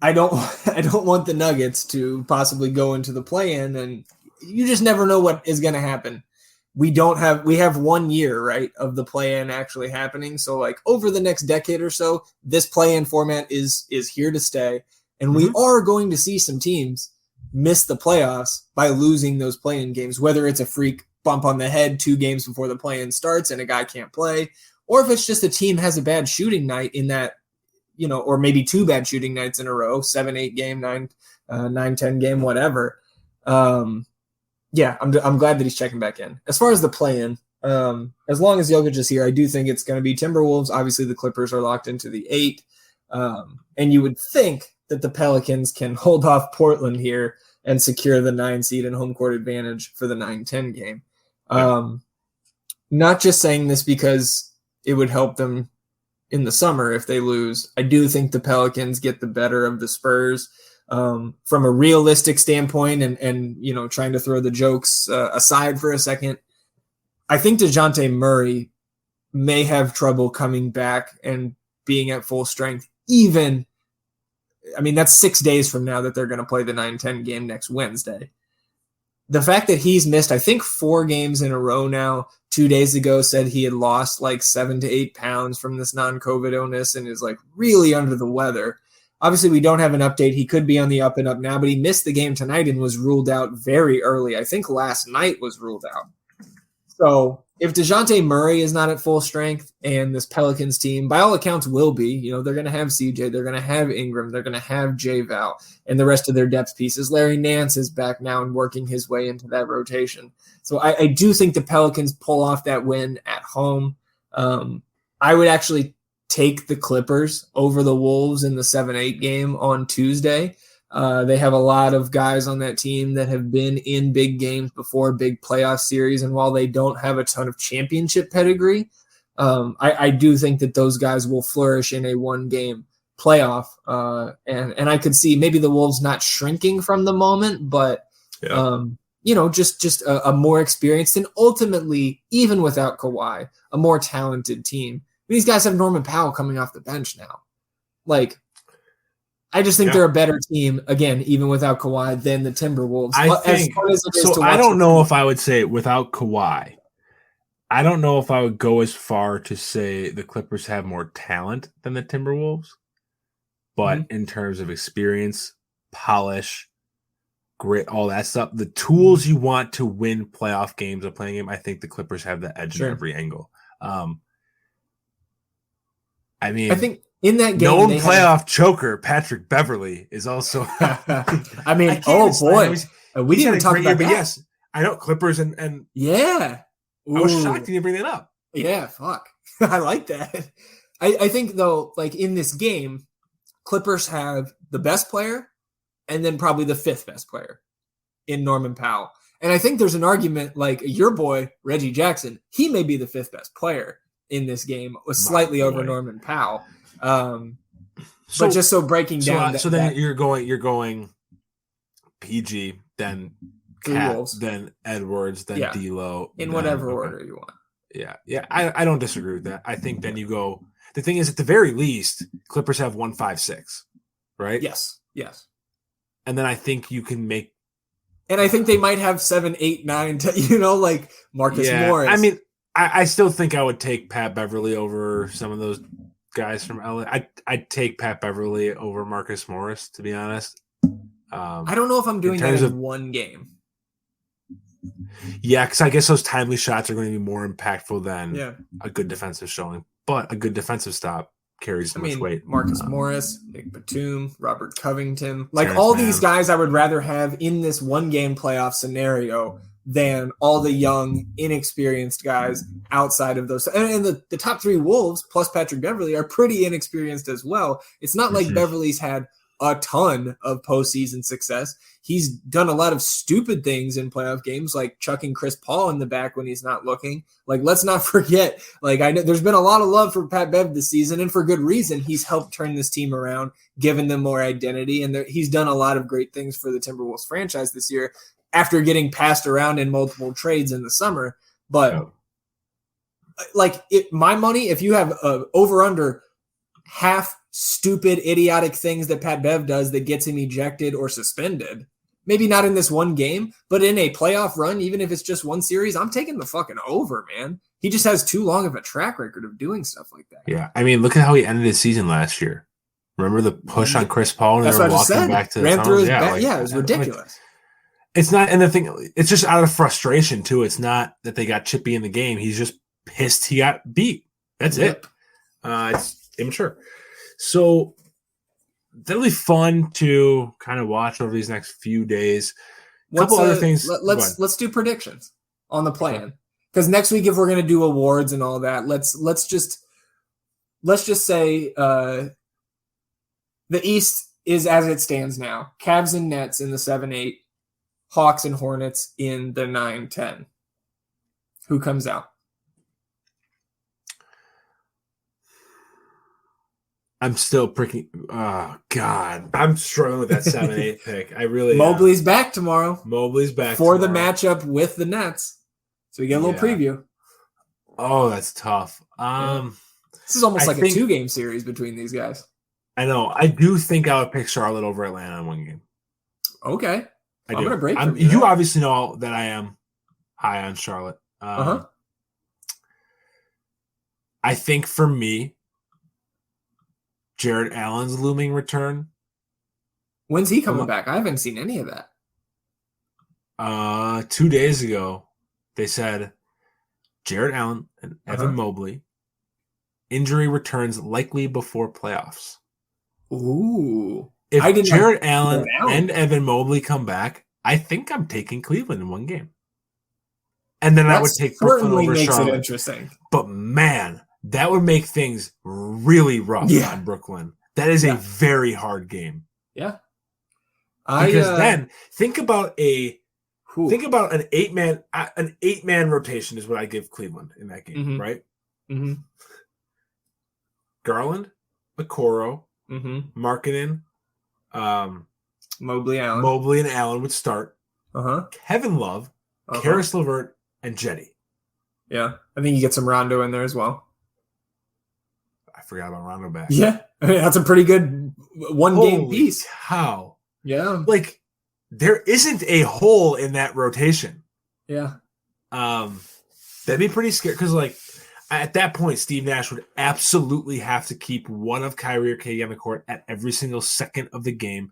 don't want the Nuggets to possibly go into the play-in, and you just never know what is going to happen. We have 1 year, right, of the play-in actually happening. So over the next decade or so, this play-in format is here to stay, and we are going to see some teams miss the playoffs by losing those play-in games, whether it's a freak bump on the head 2 games before the play-in starts and a guy can't play, or if it's just a team has a bad shooting night in that, or maybe 2 bad shooting nights in a row, 7-8 game, 9-10 game, whatever. I'm glad that he's checking back in. As far as the play-in, as long as Jokic is here, I do think it's going to be Timberwolves. Obviously, the Clippers are locked into the 8. And you would think that the Pelicans can hold off Portland here and secure the 9 seed and home court advantage for the 9-10 game. Not just saying this because it would help them in the summer if they lose. I do think the Pelicans get the better of the Spurs from a realistic standpoint, and trying to throw the jokes aside for a second. I think DeJounte Murray may have trouble coming back and being at full strength, even I mean, that's 6 days from now that they're going to play the 9-10 game next Wednesday. The fact that he's missed, I think, 4 games in a row now. 2 days ago said he had lost like 7 to 8 pounds from this non-COVID illness and is like really under the weather. Obviously, we don't have an update. He could be on the up and up now, but he missed the game tonight and was ruled out very early. I think last night was ruled out. So if DeJounte Murray is not at full strength and this Pelicans team, by all accounts, will be, they're going to have CJ, they're going to have Ingram, they're going to have J-Val and the rest of their depth pieces. Larry Nance is back now and working his way into that rotation. So I do think the Pelicans pull off that win at home. I would actually take the Clippers over the Wolves in the 7-8 game on Tuesday. They have a lot of guys on that team that have been in big games before, big playoff series. And while they don't have a ton of championship pedigree, I do think that those guys will flourish in a 1-game playoff. And I could see maybe the Wolves not shrinking from the moment, but, just a more experienced and ultimately, even without Kawhi, a more talented team. These guys have Norman Powell coming off the bench now. I just think they're a better team, again, even without Kawhi, than the Timberwolves. I don't know if I would say without Kawhi. I don't know if I would go as far to say the Clippers have more talent than the Timberwolves. But in terms of experience, polish, grit, all that stuff, the tools you want to win playoff games or playing game, I think the Clippers have the edge in every angle. I think in that game, known playoff choker Patrick Beverley is also. I mean, we didn't talk about that. But yes, I know Clippers and yeah. Ooh. I was shocked you didn't bring that up. Yeah, fuck, I like that. I think though, in this game, Clippers have the best player, and then probably the 5th best player in Norman Powell. And I think there's an argument your boy Reggie Jackson, he may be the 5th best player in this game, was slightly over Norman Powell. But just breaking down. Then you're going PG, then Cat, then Edwards, then D'Lo. In whatever order you want. Yeah. I don't disagree with that. I think then you go. The thing is, at the very least, Clippers have 1, 5, 6, right? Yes. And then I think you can make. And I think they might have 7, 8, 9, Marcus Morris. I mean, I still think I would take Pat Beverly over some of those guys from LA. I'd take Pat Beverly over Marcus Morris, to be honest. I don't know if I'm doing that in one game. Yeah, because I guess those timely shots are going to be more impactful than a good defensive showing. But a good defensive stop carries so much weight. Marcus Morris, Nick Batum, Robert Covington. All these guys I would rather have in this 1-game playoff scenario than all the young, inexperienced guys outside of those. And the top 3 Wolves, plus Patrick Beverly, are pretty inexperienced as well. It's not like Beverly's had a ton of postseason success. He's done a lot of stupid things in playoff games, like chucking Chris Paul in the back when he's not looking. Let's not forget, I know there's been a lot of love for Pat Bev this season, and for good reason. He's helped turn this team around, given them more identity, and he's done a lot of great things for the Timberwolves franchise this year after getting passed around in multiple trades in the summer. But my money, if you have over under half stupid, idiotic things that Pat Bev does that gets him ejected or suspended, maybe not in this 1 game, but in a playoff run, even if it's just 1 series, I'm taking the fucking over, man. He just has too long of a track record of doing stuff like that. Yeah, I mean, look at how he ended his season last year. Remember the push on Chris Paul and that's they were what I just walking said. back to the ran through his tunnel? back. It was ridiculous. It's not, and the thing, it's just out of frustration too. It's not that they got chippy in the game. He's just pissed he got beat. That's it. It's immature. So that'll be fun to kind of watch over these next few days. A couple other things. Let's do predictions on the plan, because next week, if we're going to do awards and all that, let's just say the East is as it stands now. Cavs and Nets in the 7-8, Hawks and Hornets in the 9-10. Who comes out? I'm still pricking. Oh, God. I'm struggling with that 7-8 pick. I really Mobley's back tomorrow. Mobley's back for the matchup with the Nets. So we get a little preview. Oh, that's tough. This is almost like a 2-game series between these guys. I know. I do think I would pick Charlotte over Atlanta in one game. Okay. I'm going to break from you. Obviously know that I am high on Charlotte. I think for me, Jared Allen's looming return. When's he coming back? I haven't seen any of that. 2 days ago, they said Jared Allen and Evan Mobley injury returns likely before playoffs. Ooh. If Jared Allen and Evan Mobley come back, I think I'm taking Cleveland in one game. And then I would take Brooklyn over Charlotte. Certainly makes it interesting. But man, that would make things really rough on Brooklyn. That is a very hard game. Yeah. Because then think about an 8-man rotation is what I give Cleveland in that game, right? Mm-hmm. Garland, Okoro, Markkanen, Mobley and Allen would start. Kevin Love, Karis LeVert, and Jetty. Yeah, I think you get some Rondo in there as well. I forgot about Rondo back. Yeah, I mean, that's a pretty good one-game piece. How? Yeah. Like, there isn't a hole in that rotation. Yeah. That'd be pretty scary because, like, at that point, Steve Nash would absolutely have to keep one of Kyrie or KD on the court at every single second of the game.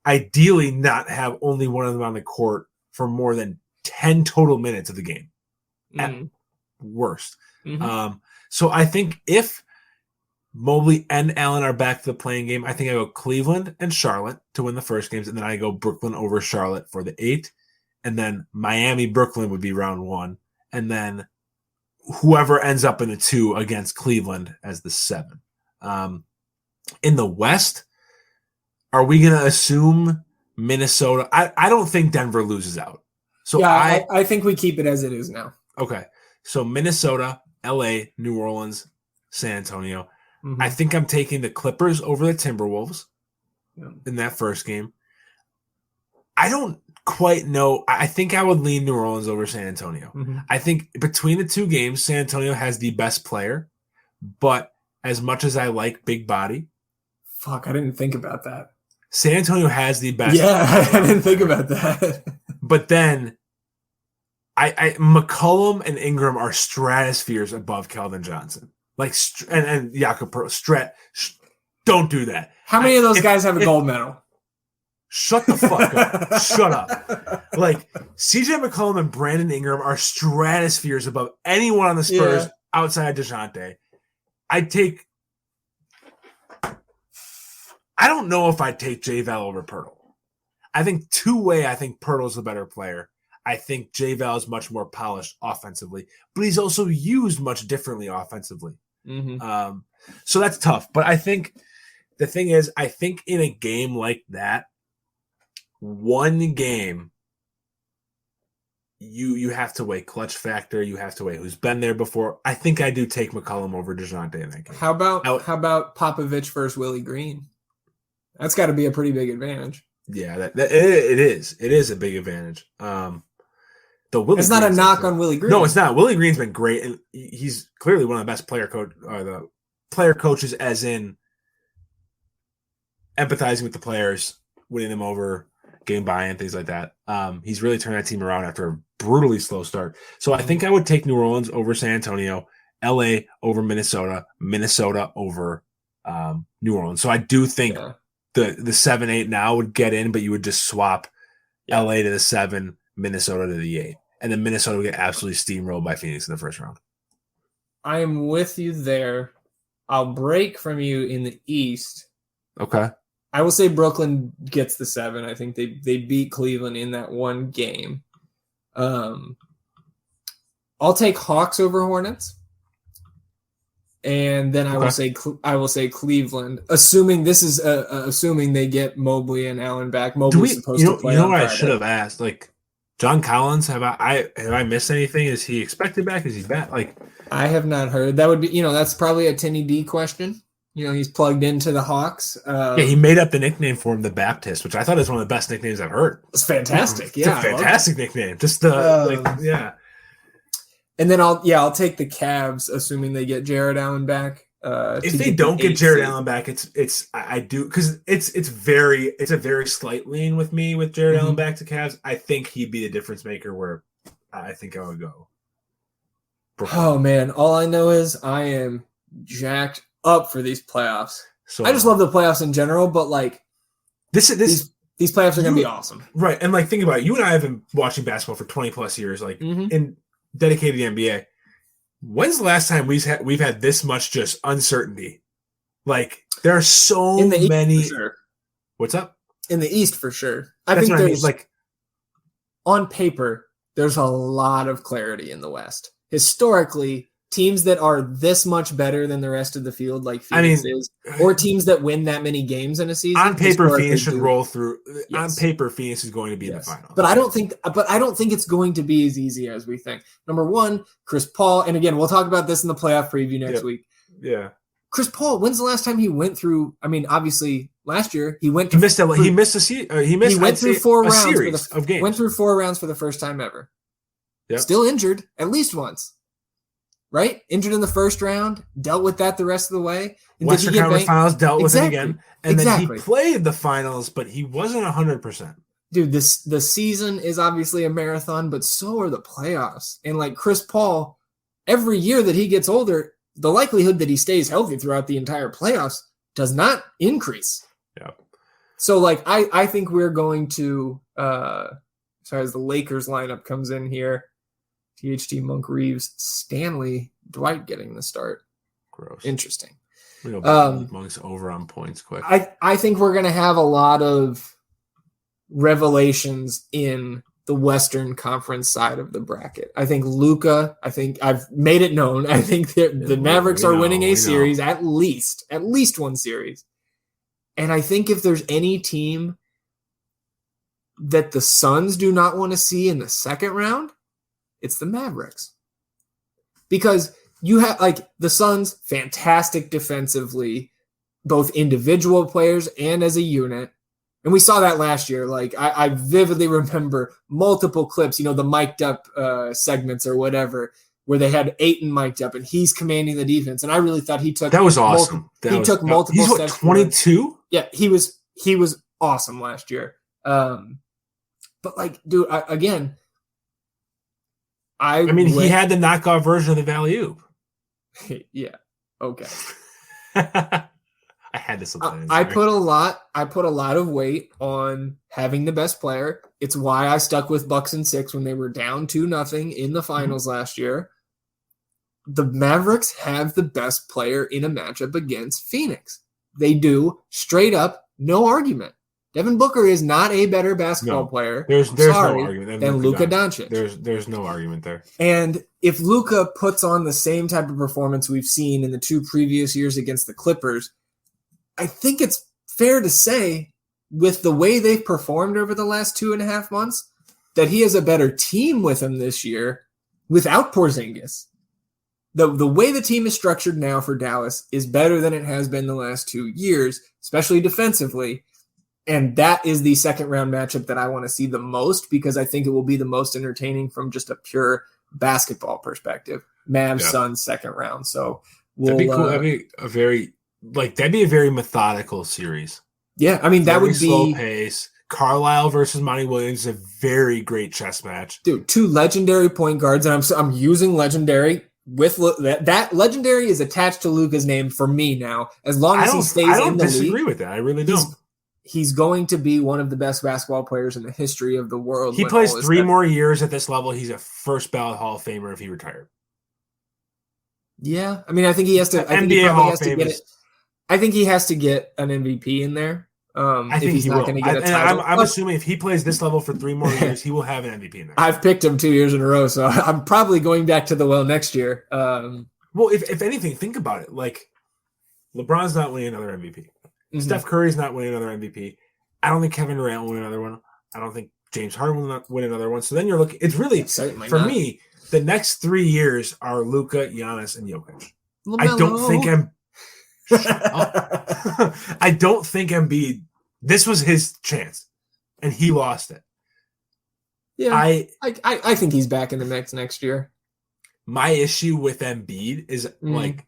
Ideally, not have only one of them on the court for more than 10 total minutes of the game. At worst. So I think if Mobley and Allen are back to the playing game, I think I go Cleveland and Charlotte to win the first games, and then I go Brooklyn over Charlotte for the 8, and then Miami-Brooklyn would be round 1, and then whoever ends up in the 2 against Cleveland as the 7. In the West, are we going to assume Minnesota? I don't think Denver loses out. So yeah, I think we keep it as it is now. Okay. So Minnesota, LA, New Orleans, San Antonio. I think I'm taking the Clippers over the Timberwolves in that first game. I don't quite know. I think I would lean New Orleans over San Antonio. I think between the two games, San Antonio has the best player, but as much as I like big body. Fuck, I didn't think about that. San Antonio has the best. Yeah, I didn't think about that. But then McCollum and Ingram are stratospheres above Keldon Johnson. Like, and Jakob Poeltl. Don't do that. How many of those guys have a gold medal? Shut the fuck up. Shut up. Like, CJ McCollum and Brandon Ingram are stratospheres above anyone on the Spurs outside of DeJounte. I don't know if I'd take J-Val over Poeltl. I think two-way, I think Poeltl's the better player. I think J-Val is much more polished offensively, but he's also used much differently offensively. So that's tough. But I think the thing is, I think in a game like that, one game, you have to weigh clutch factor. You have to weigh who's been there before. I think I do take McCollum over DeJounte in that game. How about Popovich versus Willie Green? That's got to be a pretty big advantage. Yeah, it is. It is a big advantage. It's not a knock on Willie Green. No, it's not. Willie Green's been great, and he's clearly one of the best player coaches, as in empathizing with the players, winning them over, getting buy-in, things like that. He's really turned that team around after a brutally slow start. So I think I would take New Orleans over San Antonio, LA over Minnesota, Minnesota over New Orleans. So I do think the 7-8 now would get in, but you would just swap LA to the 7, Minnesota to the 8. And then Minnesota would get absolutely steamrolled by Phoenix in the first round. I am with you there. I'll break from you in the East. Okay. I will say Brooklyn gets the 7. I think they beat Cleveland in that one game. I'll take Hawks over Hornets. And then I will say Cleveland, assuming this is assuming they get Mobley and Allen back. Mobley's supposed to play. You know on what Friday. I should have asked? Like, John Collins, have I missed anything? Is he expected back? Is he back? Like, I have not heard. That would be, that's probably a Tinny D question. He's plugged into the Hawks. He made up the nickname for him, the Baptist, which I thought is one of the best nicknames I've heard. It's fantastic. It's a fantastic nickname. Just the And then I'll take the Cavs, assuming they get Jared Allen back. If they don't get Jared Allen back, I do, because it's a very slight lean with me with Jared Allen back to Cavs. I think he'd be the difference maker where I think I would go. Oh man, all I know is I am jacked up for these playoffs. So I just love the playoffs in general, but like these playoffs are going to be awesome. Right. And like, think about it. You and I have been watching basketball for 20 plus years, like and dedicated to the NBA. When's the last time we've had this much just uncertainty? Like, there are so many. For sure. What's up? In the East, for sure. I think there's like, on paper, there's a lot of clarity in the West. Historically, teams that are this much better than the rest of the field, like Phoenix is, or teams that win that many games in a season. On paper, Phoenix should roll through. Yes. On paper, Phoenix is going to be in the final. But I don't think it's going to be as easy as we think. Number one, Chris Paul, and again, we'll talk about this in the playoff preview next week. Yeah. Chris Paul, when's the last time he went through? I mean, obviously, last year he went. He missed 4 rounds of games. Went through 4 rounds for the first time ever. Yep. Still injured at least once. Right? Injured in the first round, dealt with that the rest of the way. And Western Conference Finals, dealt with it again. And then he played the finals, but he wasn't 100%. Dude, the season is obviously a marathon, but so are the playoffs. And like Chris Paul, every year that he gets older, the likelihood that he stays healthy throughout the entire playoffs does not increase. Yeah. So like I think we're going to as the Lakers lineup comes in here. THT, Monk, Reeves, Stanley, Dwight getting the start. Gross. Interesting. Monk's over on points quick. I think we're going to have a lot of revelations in the Western Conference side of the bracket. I think Luka, I've made it known. I think the Mavericks are winning a series, at least one series. And I think if there's any team that the Suns do not want to see in the second round, it's the Mavericks. Because you have like the Suns, fantastic defensively, both individual players and as a unit. And we saw that last year. Like I vividly remember multiple clips, the mic'd up segments or whatever, where they had Ayton mic'd up and he's commanding the defense. And I really thought he took that was awesome. Took multiple he's steps. 22? Yeah, he was awesome last year. But like, dude, again. He had the knockoff version of the Valley-oop. Yeah. Okay. I had this. I put a lot of weight on having the best player. It's why I stuck with Bucks in 6 when they were down 2-0 in the finals last year. The Mavericks have the best player in a matchup against Phoenix. They do, straight up, no argument. Devin Booker is not a better basketball player. There's no argument than Luka Doncic. There's no argument there. And if Luka puts on the same type of performance we've seen in the 2 previous years against the Clippers, I think it's fair to say, with the way they've performed over the last 2.5 months, that he has a better team with him this year without Porzingis. The way the team is structured now for Dallas is better than it has been the last 2 years, especially defensively. And that is the second round matchup that I want to see the most, because I think it will be the most entertaining from just a pure basketball perspective. Mavs, Suns, second round. So that'd be cool. That'd be a very methodical series. Yeah, I mean that would be slow pace. Carlisle versus Monty Williams is a very great chess match. Dude, 2 legendary point guards, and I'm using legendary with that legendary is attached to Luka's name for me now. As long as he stays in the league. I don't disagree with that. I really don't. He's going to be one of the best basketball players in the history of the world. He plays 3 more years at this level. He's a first ballot Hall of Famer if he retired. Yeah. I mean, I think he has to. NBA Hall of Fame. I think he has to get an MVP in there. I think he's not going to get a title. I'm assuming if he plays this level for 3 more years, he will have an MVP in there. I've picked him 2 years in a row, so I'm probably going back to the well next year. Well, if anything, think about it. Like, LeBron's not winning another MVP. Mm-hmm. Steph Curry's not winning another MVP. I don't think Kevin Durant will win another one. I don't think James Harden will not win another one. So then you're looking. It's really, for me, the next 3 years are Luka, Giannis, and Jokic. LaMelo. I don't think Embiid. This was his chance, and he lost it. Yeah, I think he's back in the mix next year. My issue with Embiid is like,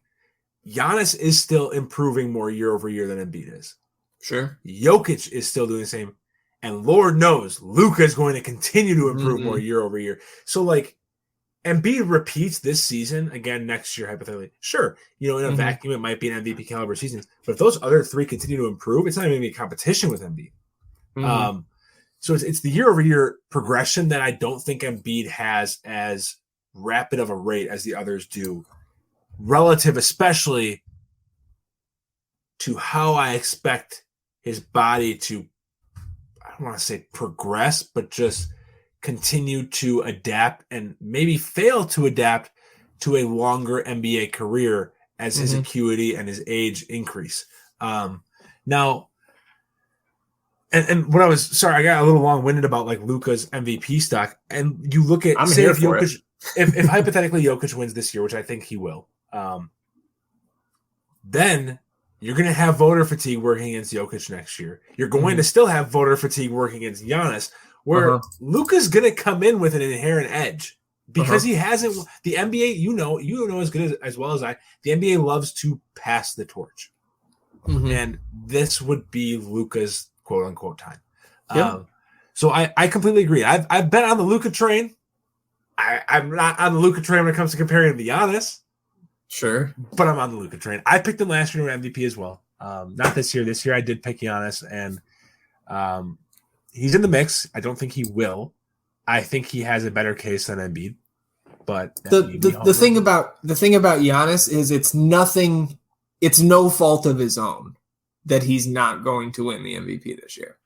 Giannis is still improving more year over year than Embiid is. Sure. Jokic is still doing the same. And Lord knows, Luka is going to continue to improve more year over year. So, like, Embiid repeats this season again next year, hypothetically. Sure, in a vacuum, it might be an MVP caliber season. But if those other three continue to improve, it's not even going to be a competition with Embiid. So it's the year over year progression that I don't think Embiid has as rapid of a rate as the others do, relative especially to how I expect his body to, I don't want to say progress, but just continue to adapt and maybe fail to adapt to a longer NBA career as his acuity and his age increase. Now, and when I got a little long-winded about like Luka's MVP stock, and you look at if hypothetically Jokic wins this year, which I think he will, then you're going to have voter fatigue working against Jokic next year. You're going to still have voter fatigue working against Giannis, where Luka's going to come in with an inherent edge because he hasn't. The NBA, you know as good as well as I. The NBA loves to pass the torch, and this would be Luka's quote unquote time. So I completely agree. I've been on the Luka train. I'm not on the Luka train when it comes to comparing him to Giannis. Sure. But I'm on the Luka train. I picked him last year to win MVP as well. Not this year. This year I did pick Giannis, and he's in the mix. I don't think he will. I think he has a better case than Embiid. But the thing about Giannis is it's no fault of his own that he's not going to win the MVP this year.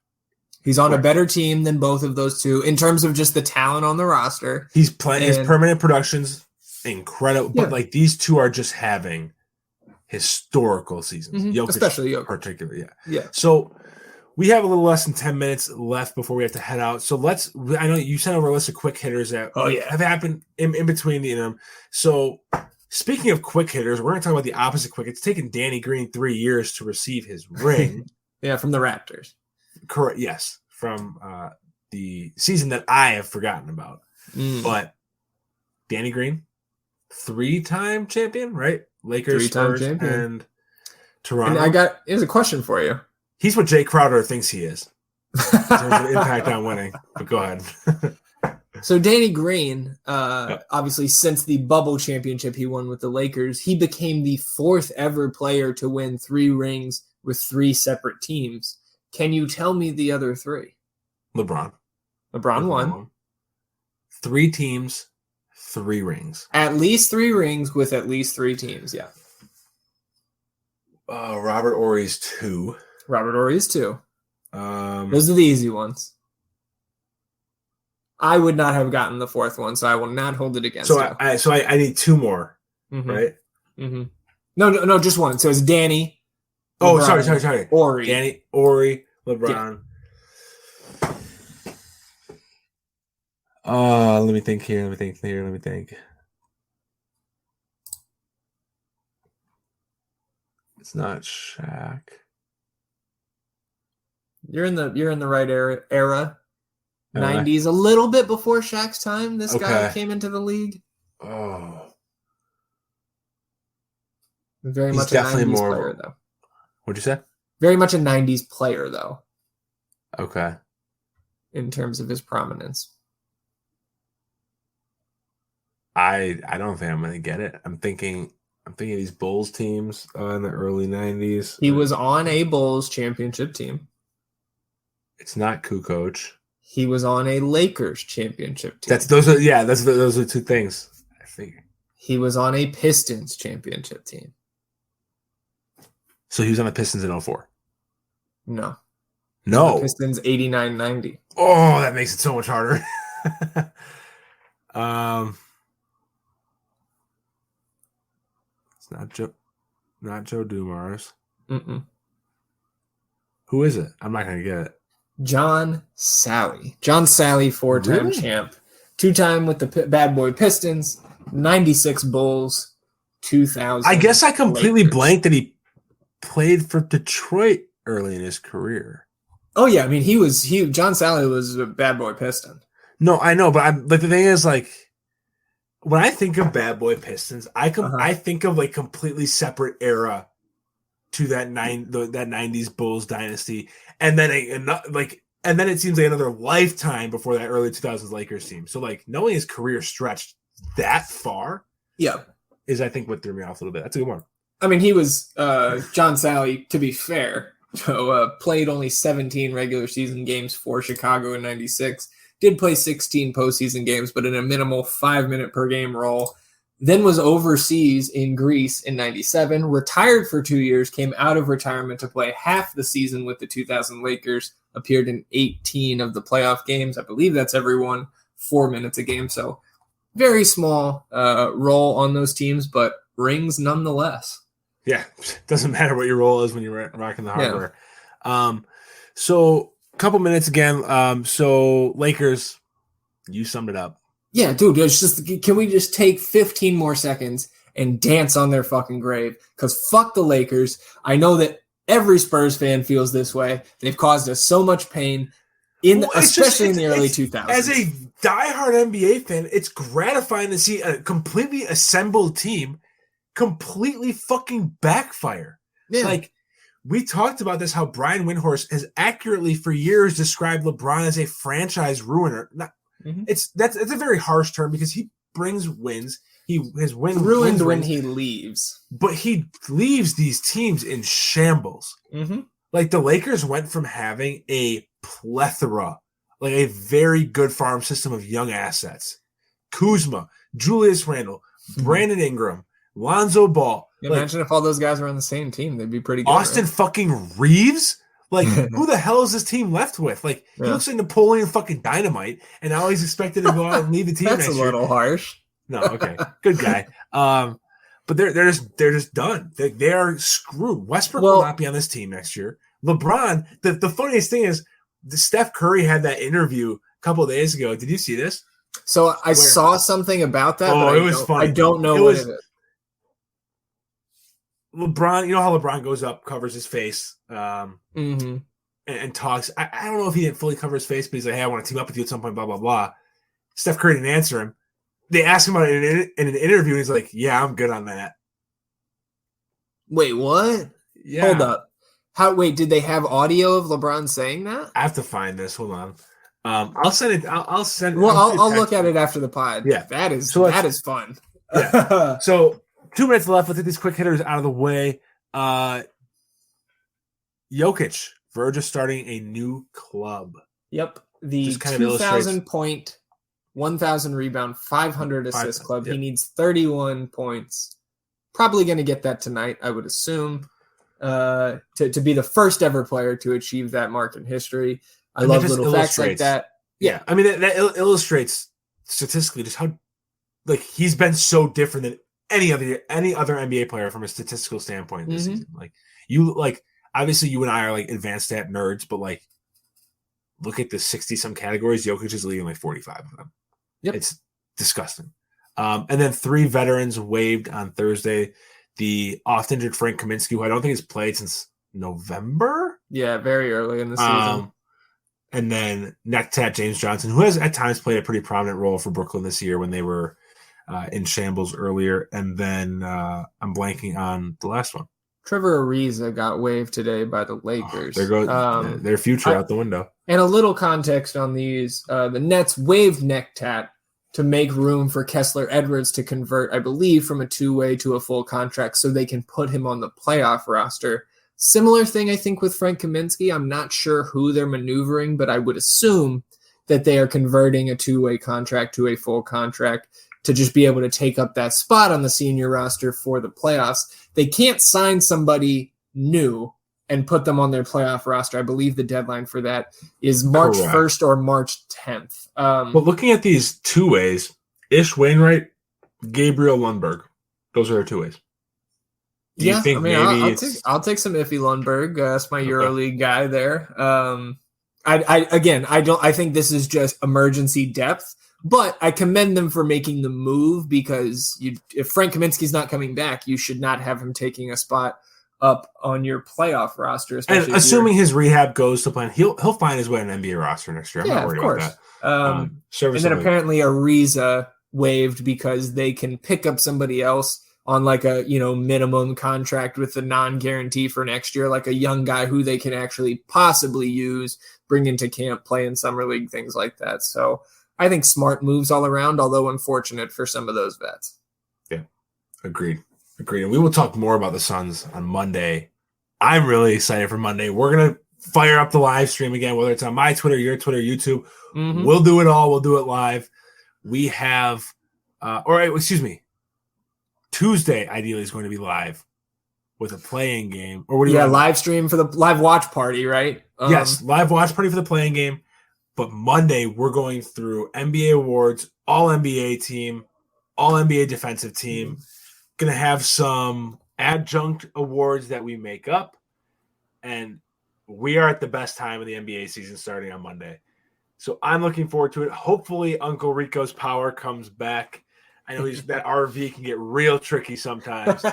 He's on a better team than both of those two in terms of just the talent on the roster. He's playing his permanent production's incredible, but like these two are just having historical seasons. Jokic, especially Jokic, particularly. Yeah. So we have a little less than 10 minutes left before we have to head out. So I know you sent over a list of quick hitters that have happened in between the interim. So speaking of quick hitters, we're going to talk about the opposite quick. It's taken Danny Green 3 years to receive his ring. From the Raptors. Correct. Yes. From the season that I have forgotten about. But Danny Green, 3-time champion, right? Lakers, 3-time Spurs, champion. and Toronto. And here's a question for you. He's what Jay Crowder thinks he is in terms of impact on winning. But go ahead. So Danny Green, obviously since the bubble championship he won with the Lakers, he became the 4th ever player to win 3 rings with 3 separate teams. Can you tell me the other 3? LeBron won. 3 teams, 3 rings. At least 3 rings with at least 3 teams, yeah. Robert Horry's 2. Robert Horry's 2. Those are the easy ones. I would not have gotten the 4th one, so I will not hold it against you. I need 2 more, right? No, just one. So it's Danny. Oh, LeBron, sorry. Horry. Danny, Horry, LeBron. Yeah. Let me think here. Let me think. It's not Shaq. You're in the right era. 90s, a little bit before Shaq's time. This guy came into the league. Oh, Very much a 90s player, though. What'd you say? Very much a 90s player, though. Okay. In terms of his prominence. I don't think I'm going to get it. I'm thinking these Bulls teams in the early 90s. He was on a Bulls championship team. It's not Kukoc. He was on a Lakers championship team. Those are 2 things. I figure. He was on a Pistons championship team. So he was on the Pistons in 2004? No. Pistons 89-90. Oh, that makes it so much harder. It's not Joe Dumars. Who is it? I'm not going to get it. John Sally. 4-time champ. 2-time with the Bad Boy Pistons. 96 Bulls. 2000. I guess I completely Lakers. blanked that he played for Detroit early in his career. Oh yeah, I mean John Sally was a Bad Boy Piston. No, I know, but the thing is, like, when I think of bad boy Pistons, I think of like completely separate era to that 90s Bulls dynasty, and then and then it seems like another lifetime before that early 2000s Lakers team. So like knowing his career stretched that far, is I think what threw me off a little bit. That's a good one. I mean, he was John Sally, to be fair. So played only 17 regular season games for Chicago in 96. Did play 16 postseason games, but in a minimal 5-minute per game role. Then was overseas in Greece in 97. Retired for 2 years. Came out of retirement to play half the season with the 2000 Lakers. Appeared in 18 of the playoff games. I believe that's every one. 4 minutes a game. So very small role on those teams, but rings nonetheless. Yeah, doesn't matter what your role is when you're rocking the hardware. Yeah. So a couple minutes again. So Lakers, you summed it up. Yeah, dude, it's just, can we just take 15 more seconds and dance on their fucking grave? Because fuck the Lakers. I know that every Spurs fan feels this way. They've caused us so much pain, especially in the early 2000s. As a diehard NBA fan, it's gratifying to see a completely assembled team completely fucking backfire. Yeah. Like, we talked about this, how Brian Windhorst has accurately for years described LeBron as a franchise ruiner. That's a very harsh term because he brings wins. His win ruined when he leaves, but he leaves these teams in shambles. Mm-hmm. Like the Lakers went from having a plethora, like a very good farm system of young assets: Kuzma, Julius Randle, Brandon Ingram, Lonzo Ball. Imagine if all those guys were on the same team, they'd be pretty good. Austin fucking Reeves. Like, who the hell is this team left with? Like, he looks like Napoleon fucking Dynamite, and now he's expected to go out and lead the team next year. That's a little harsh. No, okay. Good guy. But they're just done. They are screwed. Westbrook will not be on this team next year. LeBron, the funniest thing is, Steph Curry had that interview a couple of days ago. Did you see this? So I saw something about that. Oh, it was funny. I don't know what it is. LeBron, you know how LeBron goes up, covers his face, and talks. I don't know if he didn't fully cover his face, but he's like, hey, I want to team up with you at some point, blah, blah, blah. Steph Curry didn't answer him. They asked him about it in an interview, and he's like, yeah, I'm good on that. Wait, what? Yeah. Hold up. Wait, did they have audio of LeBron saying that? I have to find this. Hold on. I'll send it. I'll send. Well, I'll look at it after the pod. Yeah, that is fun. Yeah. So 2 minutes left. Let's get these quick hitters out of the way. Jokic, verge of starting a new club. Yep, the 2,000 point, 1,000 rebound, 500 assist club. Yep. He needs 31 points. Probably going to get that tonight, I would assume. To be the first ever player to achieve that mark in history. I love little facts like that. Yeah, I mean that illustrates statistically just how, like, he's been so different than any other NBA player from a statistical standpoint this season. Like, obviously you and I are like advanced stat nerds, but like, look at the 60 some categories. Jokic is leading like 45 of them. Yep. It's disgusting. And then 3 veterans waived on Thursday. The oft-injured Frank Kaminsky, who I don't think has played since November. Yeah, very early in the season. And then neck-tat James Johnson, who has at times played a pretty prominent role for Brooklyn this year when they were in shambles earlier. And then I'm blanking on the last one. Trevor Ariza got waived today by the Lakers. There goes their future out the window. And a little context on these. The Nets waived neck-tat to make room for Kessler Edwards to convert, I believe, from a 2-way to a full contract so they can put him on the playoff roster. Similar thing, I think, with Frank Kaminsky. I'm not sure who they're maneuvering, but I would assume that they are converting a 2-way contract to a full contract to just be able to take up that spot on the senior roster for the playoffs. They can't sign somebody new and put them on their playoff roster. I believe the deadline for that is March 1st or March 10th. But looking at these 2-ways, Ish Wainwright, Gabriel Lundberg, those are their 2-ways. Do you think I'll take some Iffy Lundberg. That's my EuroLeague guy there. I think this is just emergency depth, but I commend them for making the move because if Frank Kaminsky's not coming back, you should not have him taking a spot up on your playoff roster. And assuming his rehab goes to plan, he'll find his way on an NBA roster next year. I'm not worried about that. And then apparently Ariza waived because they can pick up somebody else on like a, minimum contract with a non-guarantee for next year, like a young guy who they can actually possibly use, bring into camp, play in summer league, things like that. So I think smart moves all around, although unfortunate for some of those vets. Yeah, agreed. And we will talk more about the Suns on Monday. I'm really excited for Monday. We're going to fire up the live stream again, whether it's on my Twitter, your Twitter, YouTube. Mm-hmm. We'll do it all. We'll do it live. We have, Tuesday ideally is going to be live with a playing game. Or what do you live stream for the live watch party, right? Yes, live watch party for the playing game. But Monday, we're going through NBA awards, all NBA team, all NBA defensive team. Going to have some adjunct awards that we make up. And we are at the best time of the NBA season starting on Monday. So I'm looking forward to it. Hopefully Uncle Rico's power comes back. I know that RV can get real tricky sometimes.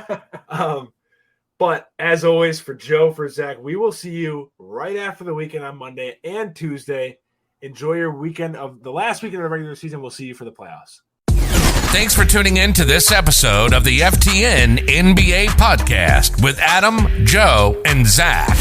But as always, for Joe, for Zach, we will see you right after the weekend on Monday and Tuesday. Enjoy your weekend of the last weekend of the regular season. We'll see you for the playoffs. Thanks for tuning in to this episode of the FTN NBA podcast with Adam, Joe, and Zach.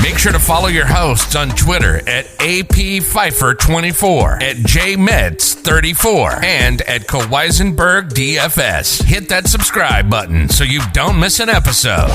Make sure to follow your hosts on Twitter at APPfeiffer24, at JMetz34, and at KawaisenbergDFS. Hit that subscribe button so you don't miss an episode.